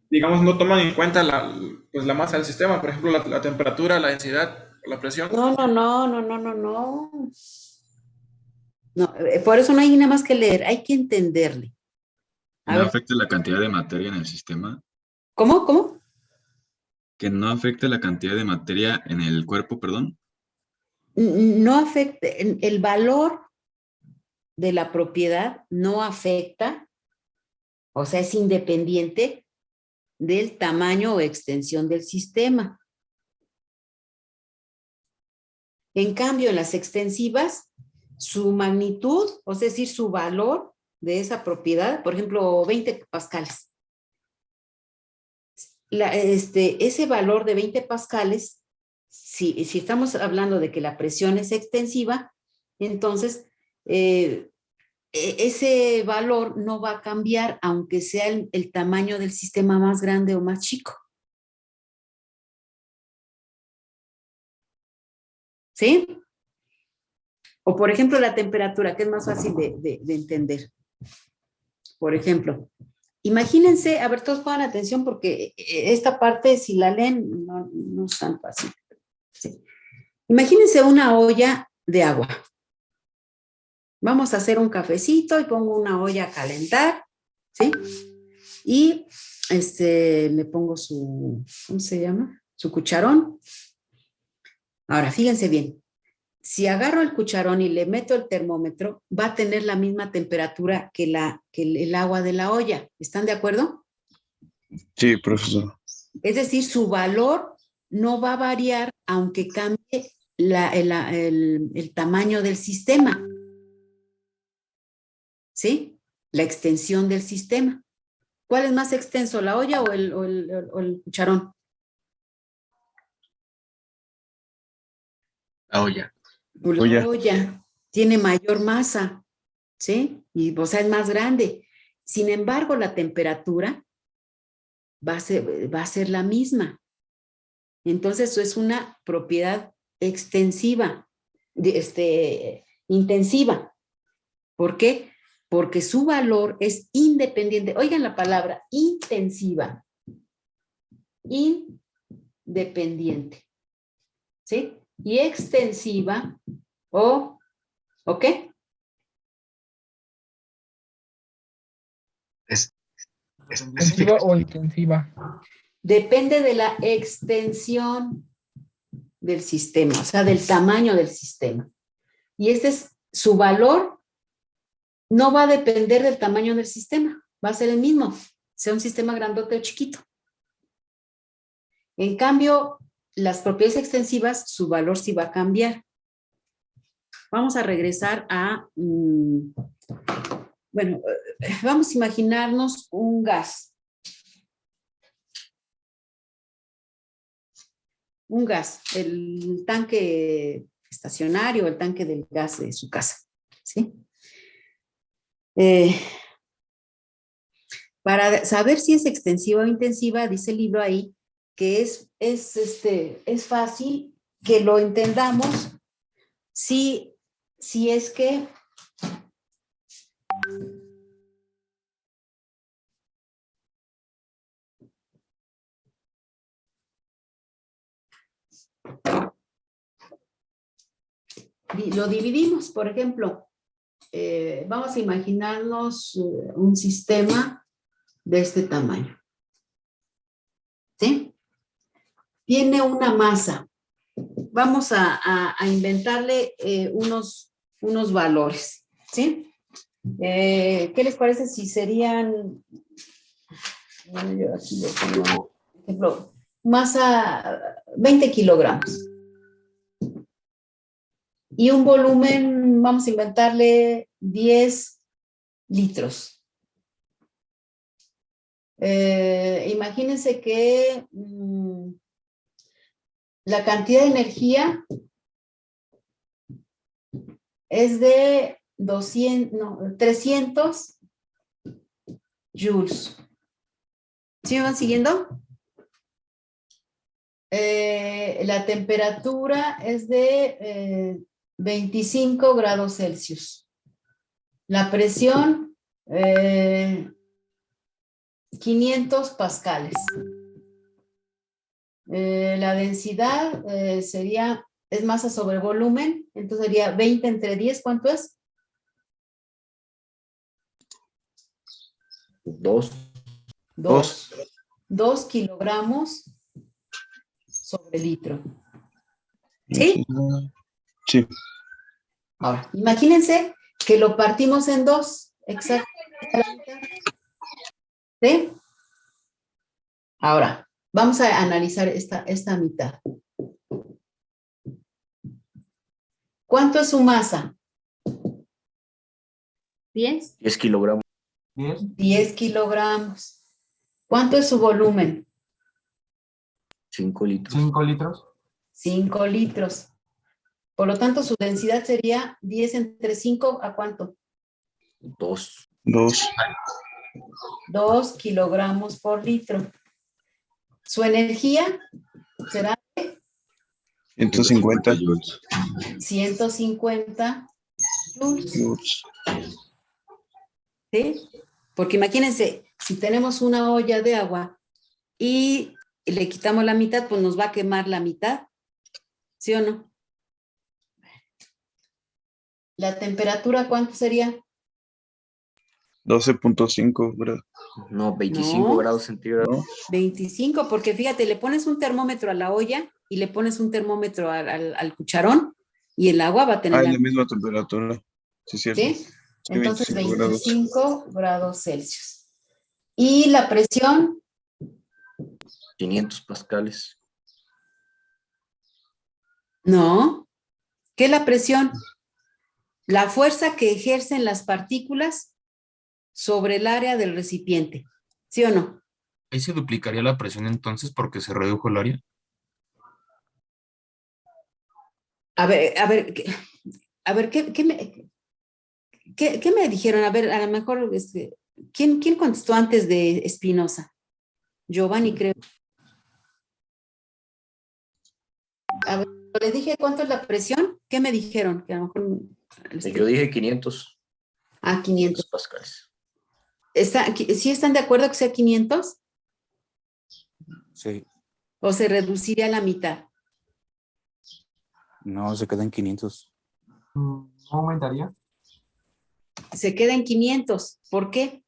digamos, no toman en cuenta la masa del sistema, por ejemplo, la temperatura, la densidad, la presión. No. No, por eso no hay nada más que leer, hay que entenderle. ¿No afecta la cantidad de materia en el sistema? ¿Cómo? ¿Que no afecta la cantidad de materia en el cuerpo, perdón? No afecta, el valor de la propiedad no afecta, o sea, es independiente del tamaño o extensión del sistema. En cambio, en las extensivas, su magnitud, o sea, es decir, su valor de esa propiedad, por ejemplo, 20 pascales. Ese valor de 20 pascales, si estamos hablando de que la presión es extensiva, entonces ese valor no va a cambiar aunque sea el tamaño del sistema más grande o más chico. ¿Sí? O por ejemplo la temperatura, que es más fácil de entender. Por ejemplo, imagínense, a ver, todos pongan atención porque esta parte, si la leen, no es tan fácil. Sí. Imagínense una olla de agua. Vamos a hacer un cafecito y pongo una olla a calentar, ¿sí? Y le pongo ¿cómo se llama? Su cucharón. Ahora, fíjense bien. Si agarro el cucharón y le meto el termómetro, va a tener la misma temperatura que el agua de la olla. ¿Están de acuerdo? Sí, profesor. Es decir, su valor no va a variar aunque cambie el tamaño del sistema. ¿Sí? La extensión del sistema. ¿Cuál es más extenso, la olla o el cucharón? La olla. La olla tiene mayor masa, ¿sí? Y, o sea, es más grande. Sin embargo, la temperatura va a ser la misma. Entonces, eso es una propiedad extensiva, intensiva. ¿Por qué? Porque su valor es independiente. Oigan la palabra, intensiva. Independiente. ¿Sí? Y extensiva ¿o qué? ¿Extensiva o intensiva? Depende de la extensión del sistema, o sea, del tamaño del sistema. Y su valor no va a depender del tamaño del sistema, va a ser el mismo, sea un sistema grandote o chiquito. En cambio, las propiedades extensivas, su valor sí va a cambiar. Vamos a regresar a, bueno, vamos a imaginarnos un gas. Un gas, el tanque estacionario, el tanque del gas de su casa, ¿sí? Para saber si es extensiva o intensiva, dice el libro ahí, que es fácil que lo entendamos si es que lo dividimos, por ejemplo, vamos a imaginarnos un sistema de este tamaño. ¿Sí? Tiene una masa. Vamos a inventarle unos valores. ¿Sí? ¿Qué les parece si serían, yo aquí le pongo, por ejemplo, masa 20 kilogramos? Y un volumen, vamos a inventarle 10 litros. Imagínense que la cantidad de energía es de 300 joules. ¿Sí me van siguiendo? La temperatura es de 25 grados Celsius. La presión, 500 pascales. La densidad sería, es masa sobre volumen, entonces sería 20 entre 10, ¿cuánto es? 2. 2 kilogramos sobre litro. ¿Sí? Sí. Ahora, imagínense que lo partimos en 2, exactamente. ¿Sí? Ahora, vamos a analizar esta mitad. ¿Cuánto es su masa? 10. 10 kilogramos. 10 kilogramos. ¿Cuánto es su volumen? 5 litros. 5 litros. 5 litros. Por lo tanto, su densidad sería 10 entre 5, ¿a cuánto? 2. 2 kilogramos por litro. Su energía será 150 150 joules. ¿Sí? Porque imagínense, si tenemos una olla de agua y le quitamos la mitad, pues nos va a quemar la mitad. ¿Sí o no? ¿La temperatura cuánto sería? 12.5 grados. No, 25 No. grados centígrados. 25, porque fíjate, le pones un termómetro a la olla y le pones un termómetro al cucharón y el agua va a tener La misma temperatura. Sí, cierto. ¿sí? Sí, Entonces 25 25 grados Celsius. ¿Y la presión? 500 pascales. No. ¿Qué es la presión? La fuerza que ejercen las partículas sobre el área del recipiente. ¿Sí o no? Ahí se duplicaría la presión entonces porque se redujo el área. A ver, ¿qué me dijeron? A ver, a lo mejor, ¿quién contestó antes de Espinosa? Giovanni, creo. A ver, le dije cuánto es la presión. ¿Qué me dijeron? Que a lo mejor, Yo dije 500 500 pascales. ¿Sí están de acuerdo que sea 500? Sí. ¿O se reduciría a la mitad? No, se queda en 500. ¿No aumentaría? Se queda en 500. ¿Por qué?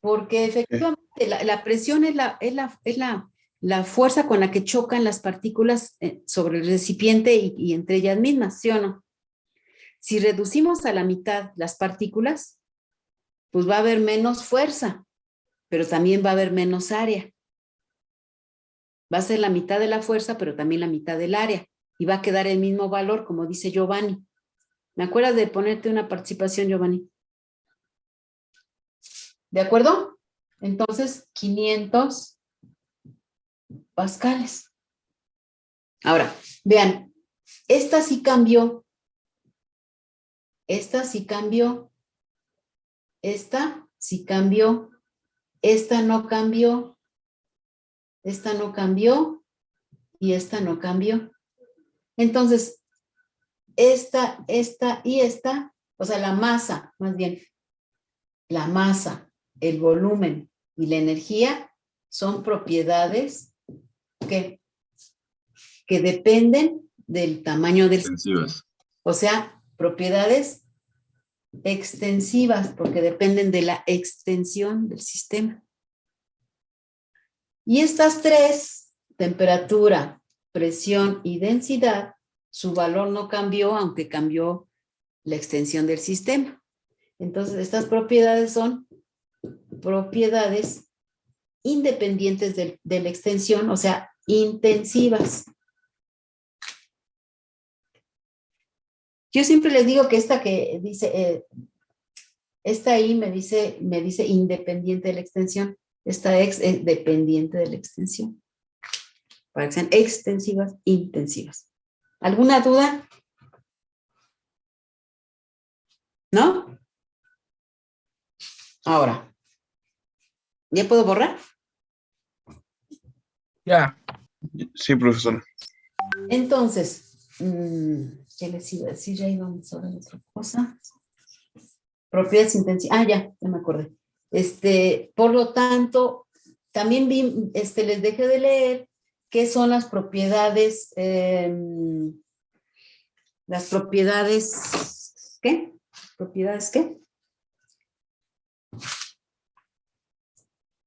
Porque efectivamente la presión es la fuerza con la que chocan las partículas sobre el recipiente y entre ellas mismas, ¿sí o no? Si reducimos a la mitad las partículas, pues va a haber menos fuerza, pero también va a haber menos área. Va a ser la mitad de la fuerza, pero también la mitad del área. Y va a quedar el mismo valor, como dice Giovanni. ¿Me acuerdas de ponerte una participación, Giovanni? ¿De acuerdo? Entonces, 500 pascales. Ahora, vean, esta sí cambió. Esta sí cambió. Esta sí cambió. Esta no cambió. Esta no cambió. Y esta no cambió. Entonces, esta y esta, o sea, la masa, más bien, la masa, el volumen y la energía son propiedades que dependen del tamaño del sistema. O sea, propiedades extensivas, porque dependen de la extensión del sistema. Y estas tres, temperatura, presión y densidad, su valor no cambió, aunque cambió la extensión del sistema. Entonces, estas propiedades son propiedades independientes de la extensión, o sea, intensivas. Yo siempre les digo que esta que dice, esta ahí me dice independiente de la extensión, esta es dependiente de la extensión. Para que sean extensivas, intensivas. ¿Alguna duda? ¿No? Ahora, ¿ya puedo borrar? Ya. Sí, profesor. Entonces, ¿qué les iba a decir? Ya íbamos ahora a otra cosa. Propiedades intensivas. Ya me acordé. Por lo tanto, también les dejé de leer qué son las propiedades, ¿qué? ¿Propiedades qué?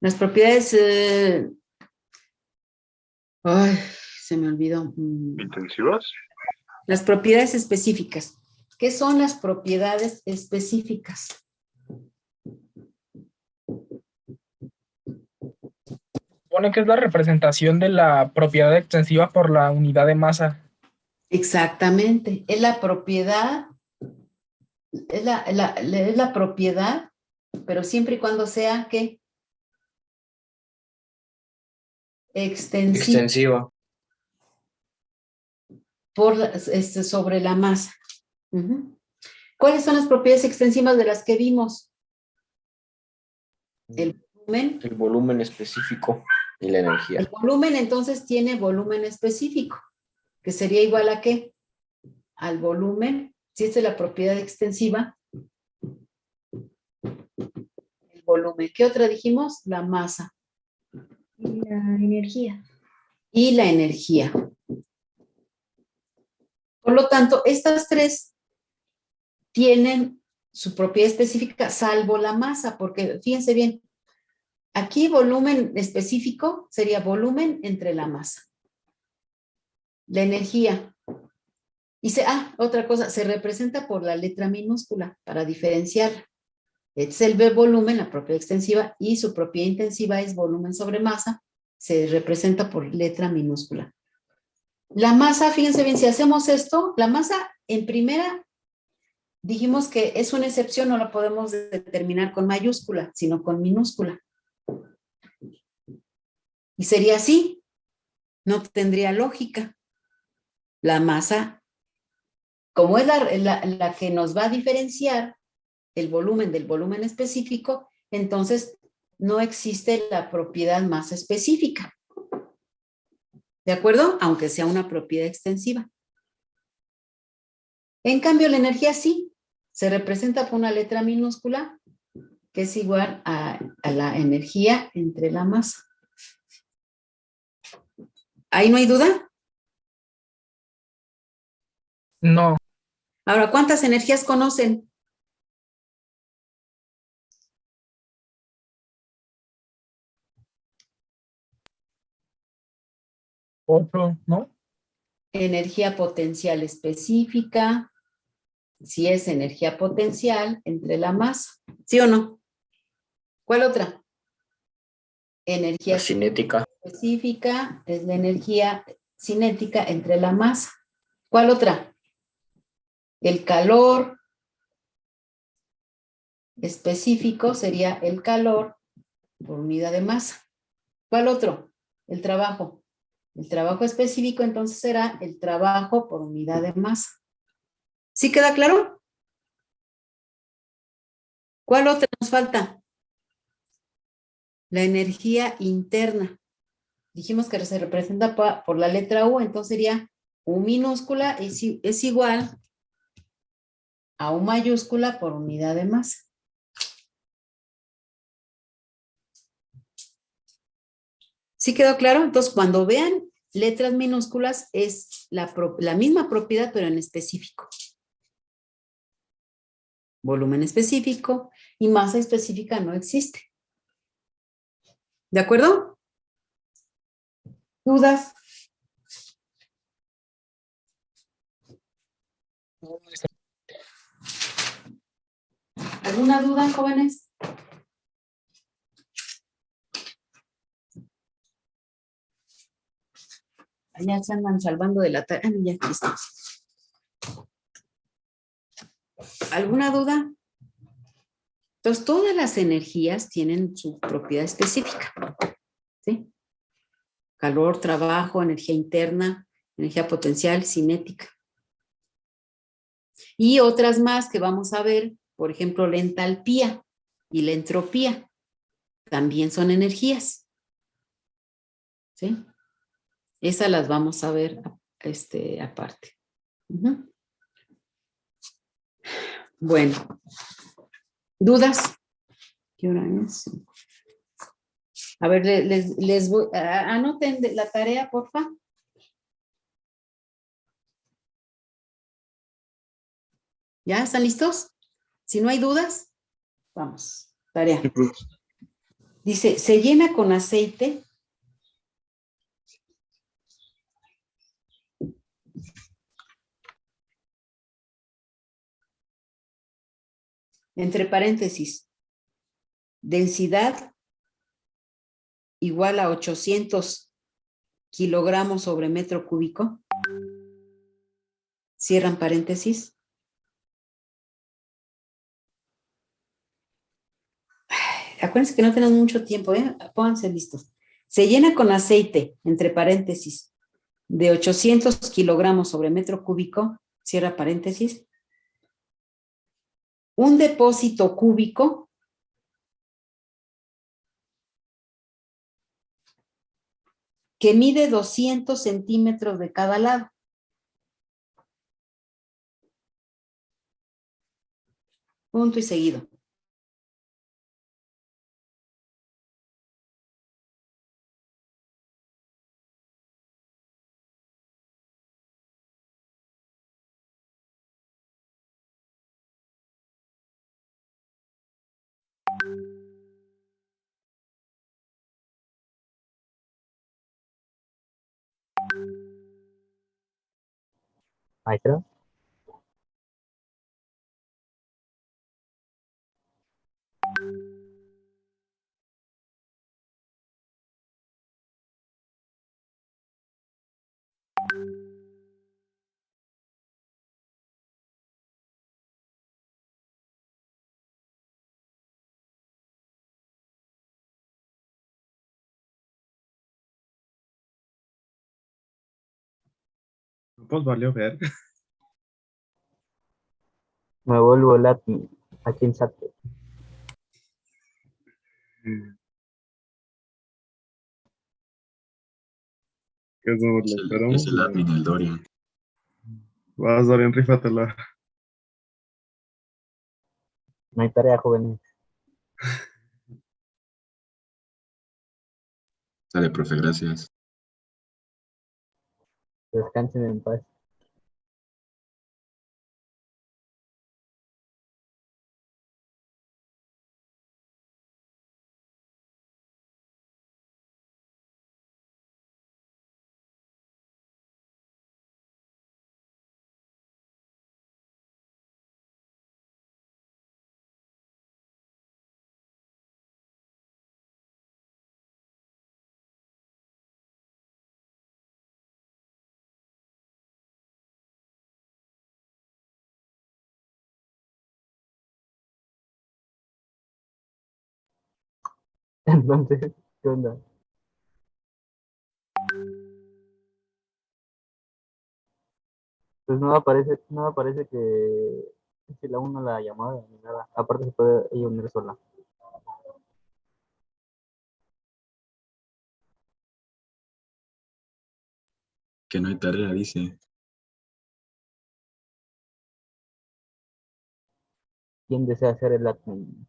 Las propiedades, ay, se me olvidó. ¿Intensivas? Las propiedades específicas. ¿Qué son las propiedades específicas? Supone que es la representación de la propiedad extensiva por la unidad de masa. Exactamente. Es la propiedad, es la propiedad, pero siempre y cuando sea, ¿qué? Extensiva. Sobre la masa. ¿Cuáles son las propiedades extensivas de las que vimos? El volumen específico y la energía. El volumen entonces tiene volumen específico, que sería igual a ¿qué? Al volumen, si esta es la propiedad extensiva, el volumen. ¿Qué otra dijimos? La masa. Y la energía. Y la energía. Por lo tanto, estas tres tienen su propiedad específica, salvo la masa, porque fíjense bien, aquí volumen específico sería volumen entre la masa. La energía. Y otra cosa, se representa por la letra minúscula para diferenciarla. Este es el volumen, la propiedad extensiva, y su propiedad intensiva es volumen sobre masa, se representa por letra minúscula. La masa, fíjense bien, si hacemos esto, la masa en primera dijimos que es una excepción, no la podemos determinar con mayúscula, sino con minúscula. Y sería así, no tendría lógica. La masa, como es la que nos va a diferenciar el volumen del volumen específico, entonces no existe la propiedad masa específica. ¿De acuerdo? Aunque sea una propiedad extensiva. En cambio, la energía sí, se representa por una letra minúscula que es igual a la energía entre la masa. ¿Ahí no hay duda? No. Ahora, ¿cuántas energías conocen? Otro, ¿no? Energía potencial específica, si es energía potencial entre la masa, ¿sí o no? ¿Cuál otra? Energía cinética específica es la energía cinética entre la masa. ¿Cuál otra? El calor específico sería el calor por unidad de masa. ¿Cuál otro? El trabajo. El trabajo específico entonces será el trabajo por unidad de masa. ¿Sí queda claro? ¿Cuál otra nos falta? La energía interna. Dijimos que se representa por la letra U, entonces sería U minúscula es igual a U mayúscula por unidad de masa. ¿Sí quedó claro? Entonces, cuando vean letras minúsculas, es la misma propiedad, pero en específico. volumen específico y masa específica no existe. ¿De acuerdo? ¿Dudas? ¿Alguna duda, jóvenes? Allá se andan salvando de la tarea. Ya aquí está. ¿Alguna duda? Entonces, todas las energías tienen su propiedad específica. ¿Sí? Calor, trabajo, energía interna, energía potencial, cinética. Y otras más que vamos a ver, por ejemplo, la entalpía y la entropía. También son energías. ¿Sí? Esas las vamos a ver aparte. Ujú. Bueno. ¿Dudas? ¿Qué hora es? A ver, les voy, anoten la tarea, porfa. ¿Ya están listos? Si no hay dudas, vamos. Tarea. Dice, se llena con aceite entre paréntesis, densidad igual a 800 kilogramos sobre metro cúbico. Cierran paréntesis. Acuérdense que no tenemos mucho tiempo, ¿eh? Pónganse listos. Se llena con aceite, entre paréntesis, de 800 kilogramos sobre metro cúbico, cierra paréntesis. Un depósito cúbico que mide 200 centímetros de cada lado. Punto y seguido. Maestra. Pues valió ver. Me vuelvo latín. Aquí en Sato. ¿Qué es lo esperamos? Es el admin, el Dorian. Vas, Dorian, rífatela. No hay tarea, jóvenes. Sale, profe, gracias. Descansen en paz. Entonces, ¿qué onda? Pues no aparece que si la uno la llamada ni nada. Aparte se puede ella unir sola. Que no hay tarea, dice. ¿Quién desea hacer el admin?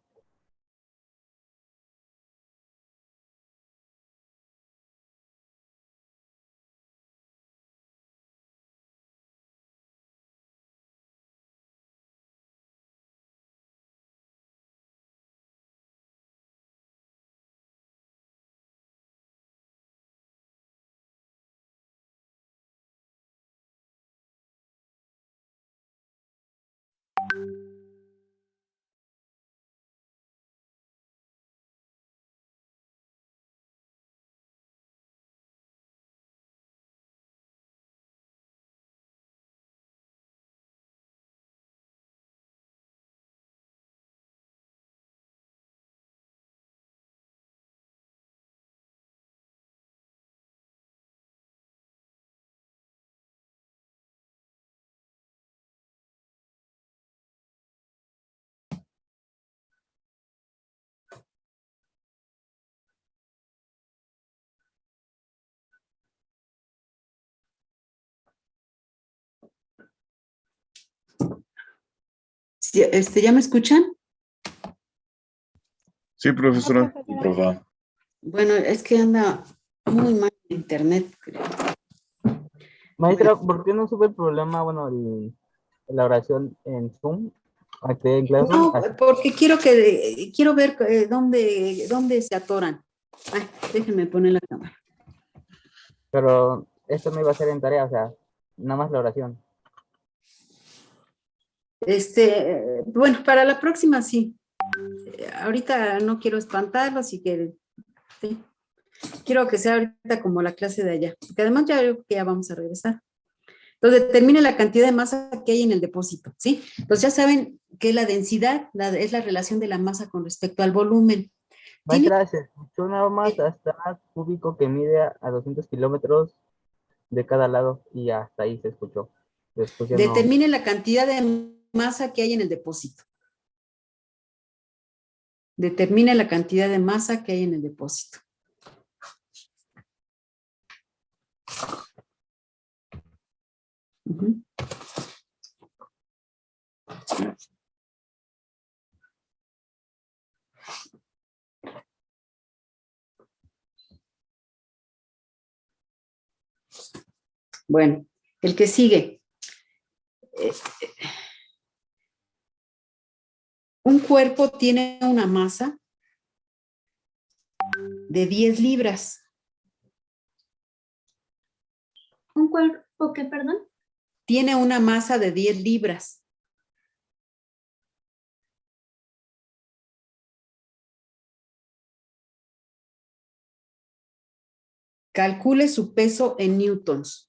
Sí, ¿ya me escuchan? Sí, profesora. Bueno, es que anda muy mal el internet, creo. Maestra, ¿por qué no sube el problema, bueno, la oración en Zoom? Aquí en Classroom. No, porque quiero ver dónde se atoran. Ay, déjenme poner la cámara. Pero esto no iba a ser en tarea, o sea, nada más la oración. Bueno, para la próxima sí. Ahorita no quiero espantarlos y que sí. Quiero que sea ahorita como la clase de allá, porque además ya creo que ya vamos a regresar. Entonces, determine la cantidad de masa que hay en el depósito, ¿sí? Entonces, ya saben que la densidad es la relación de la masa con respecto al volumen. Maestra, se escuchó nada más hasta cúbico que mide a 200 kilómetros de cada lado y hasta ahí se escuchó. Después ya no. Determine la cantidad de masa que hay en el depósito. Determine la cantidad de masa que hay en el depósito. Uh-huh. Bueno, el que sigue. Un cuerpo tiene una masa de 10 libras. ¿Un cuerpo qué, perdón? Tiene una masa de 10 libras. Calcule su peso en newtons.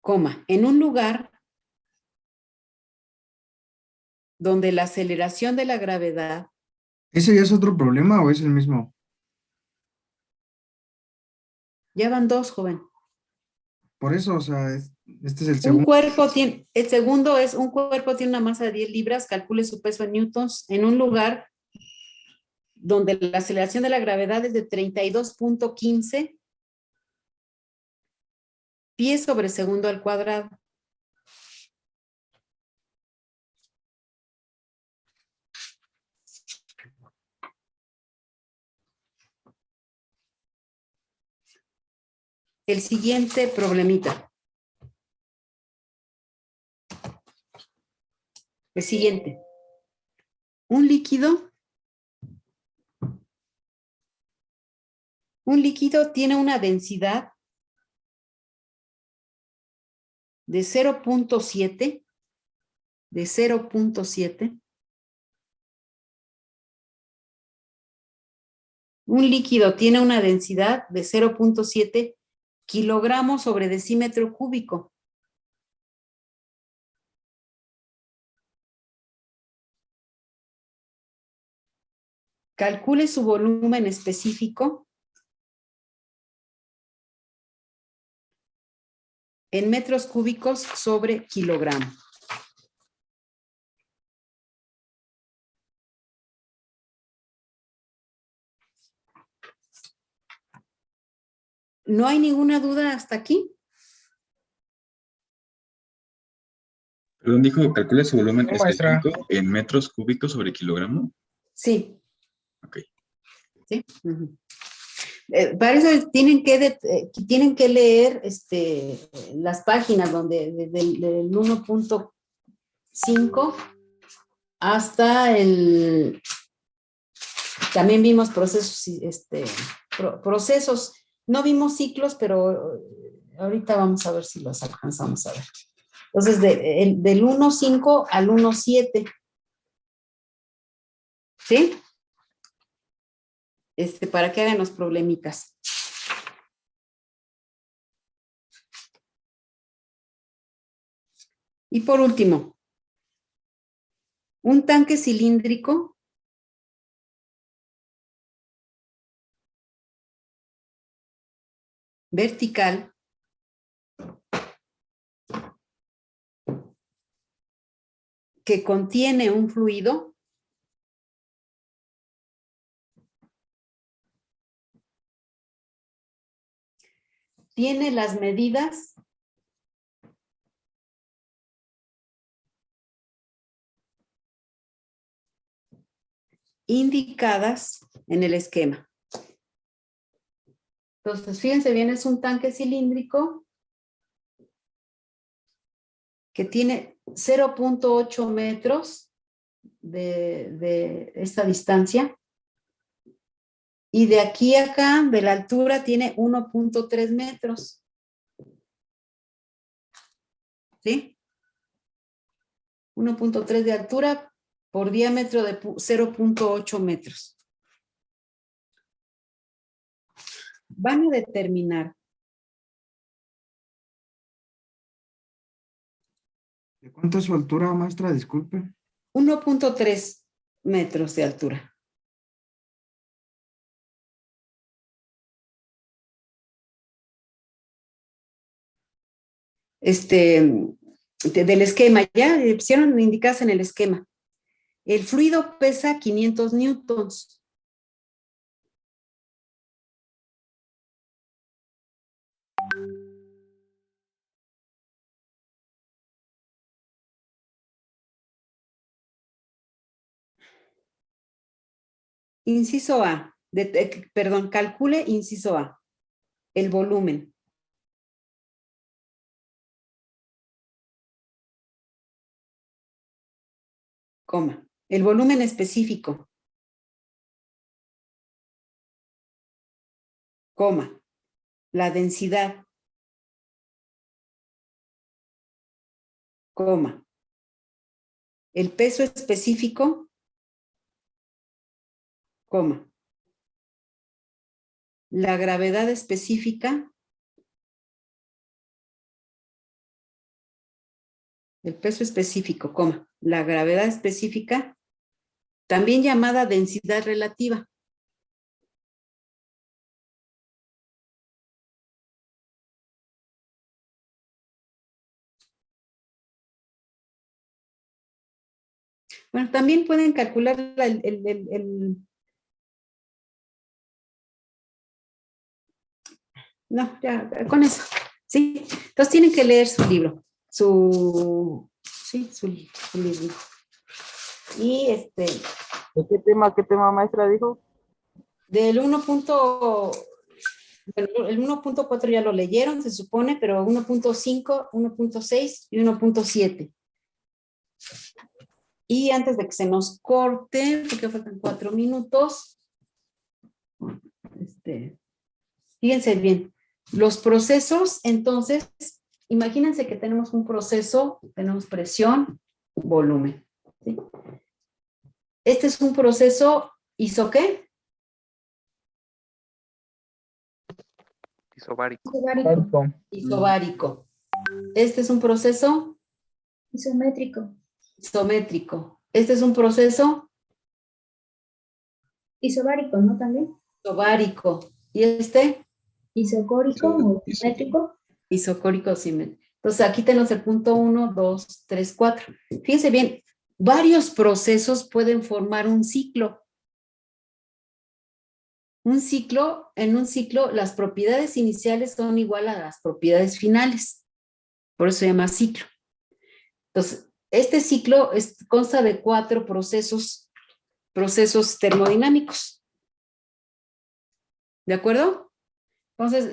Coma, en un lugar donde la aceleración de la gravedad... ¿Ese ya es otro problema o es el mismo? Ya van dos, joven. Por eso, o sea, este es el Un segundo. cuerpo tiene, el segundo es, un cuerpo tiene una masa de 10 libras, calcule su peso en newtons, en un lugar donde la aceleración de la gravedad es de 32.15 pies sobre segundo al cuadrado. El siguiente problemita. El siguiente. Un líquido tiene una densidad de 0.7, Un líquido tiene una densidad de 0.7 kilogramos sobre decímetro cúbico. Calcule su volumen específico en metros cúbicos sobre kilogramo. ¿No hay ninguna duda hasta aquí? Perdón, dijo, calcula su volumen No, maestra. específico en metros cúbicos sobre kilogramo. Sí. Ok. ¿Sí? Uh-huh. Para eso tienen que leer las páginas donde del 1.5 hasta el... También vimos procesos, no vimos ciclos, pero ahorita vamos a ver si los alcanzamos a ver. Entonces, del 1.5 al 1.7. ¿Sí? Para que hagan los problemitas. Y por último, un tanque cilíndrico vertical que contiene un fluido tiene las medidas indicadas en el esquema. Entonces, fíjense bien, es un tanque cilíndrico que tiene 0.8 metros de esta distancia. Y de aquí a acá, de la altura, tiene 1.3 metros. ¿Sí? 1.3 de altura por diámetro de 0.8 metros. Van a determinar ¿De cuánto es su altura, maestra? Disculpe. 1.3 metros de altura. Del esquema, ya pusieron indicadas en el esquema. El fluido pesa 500 newtons. Inciso A, perdón, calcule inciso A, el volumen. Coma, el volumen específico. Coma, la densidad. Coma, el peso específico. Coma, la gravedad específica. El peso específico, coma, la gravedad específica, también llamada densidad relativa. Bueno, también pueden calcular No, ya, con eso. Sí, entonces tienen que leer su libro, su libro. Y ¿De qué tema, maestra, dijo? Del 1.4 ya lo leyeron, se supone, pero 1.5, 1.6 y 1.7. Y antes de que se nos corte, porque faltan 4 minutos, fíjense bien, los procesos, entonces, imagínense que tenemos un proceso, tenemos presión, volumen. ¿Sí? Este es un proceso, ¿iso qué? Isobárico. Isobárico. Este es un proceso Isométrico. isométrico. Este es un proceso Isobárico, ¿no? También. isobárico. ¿Y este? Isocórico o simétrico. Isocórico simétrico. Entonces aquí tenemos el punto 1, 2, 3, 4. Fíjense bien, varios procesos pueden formar un ciclo. En un ciclo, las propiedades iniciales son igual a las propiedades finales. Por eso se llama ciclo. Entonces, este ciclo consta de 4 procesos termodinámicos. ¿De acuerdo? Entonces,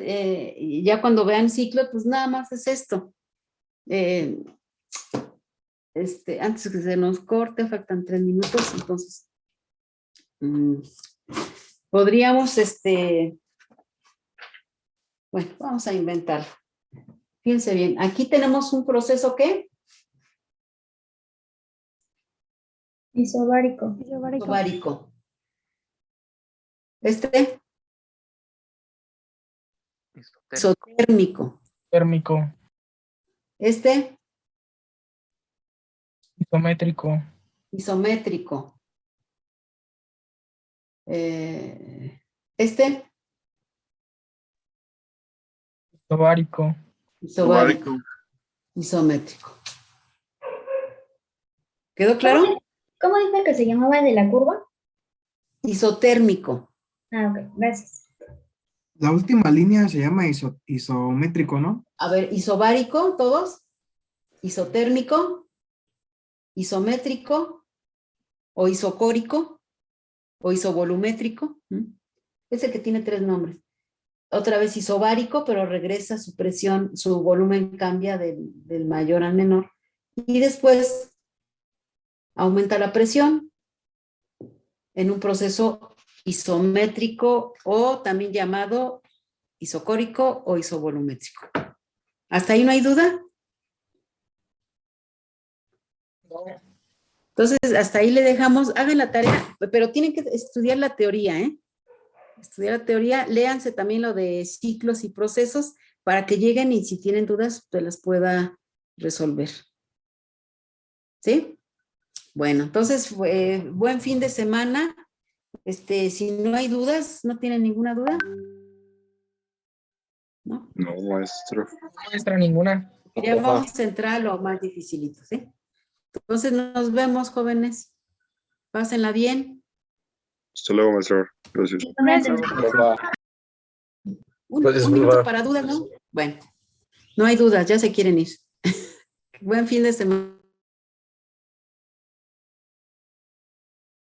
ya cuando vean ciclo, pues nada más es esto. Antes que se nos corte, faltan 3 minutos, entonces podríamos, bueno, vamos a inventarlo. Fíjense bien, aquí tenemos un proceso ¿qué? Isobárico. Isobárico. Isotérmico. Térmico. Isométrico. Isométrico. Isobárico. Isobárico. Isométrico. ¿Quedó claro? ¿Cómo dijo que se llamaba de la curva? Isotérmico. Ah, ok, gracias. La última línea se llama isométrico, ¿no? A ver, isobárico, todos. Isotérmico, isométrico, o isocórico, o isovolumétrico. Es el que tiene 3 nombres. Otra vez isobárico, pero regresa su presión, su volumen cambia del mayor al menor. Y después aumenta la presión en un proceso isométrico o también llamado isocórico o isovolumétrico. ¿Hasta ahí no hay duda? Entonces, hasta ahí le dejamos, hagan la tarea, pero tienen que estudiar la teoría, ¿eh? Estudiar la teoría, léanse también lo de ciclos y procesos para que lleguen y si tienen dudas, usted las pueda resolver. ¿Sí? Bueno, entonces, buen fin de semana. Si no hay dudas, ¿no tienen ninguna duda? ¿No? No, maestro. Maestra, ninguna. Ya vamos a entrar a lo más dificilito, ¿sí? Entonces nos vemos, jóvenes. Pásenla bien. Hasta luego, maestro. Gracias. Un minuto para dudas, ¿no? Bueno, no hay dudas, ya se quieren ir. Buen fin de semana.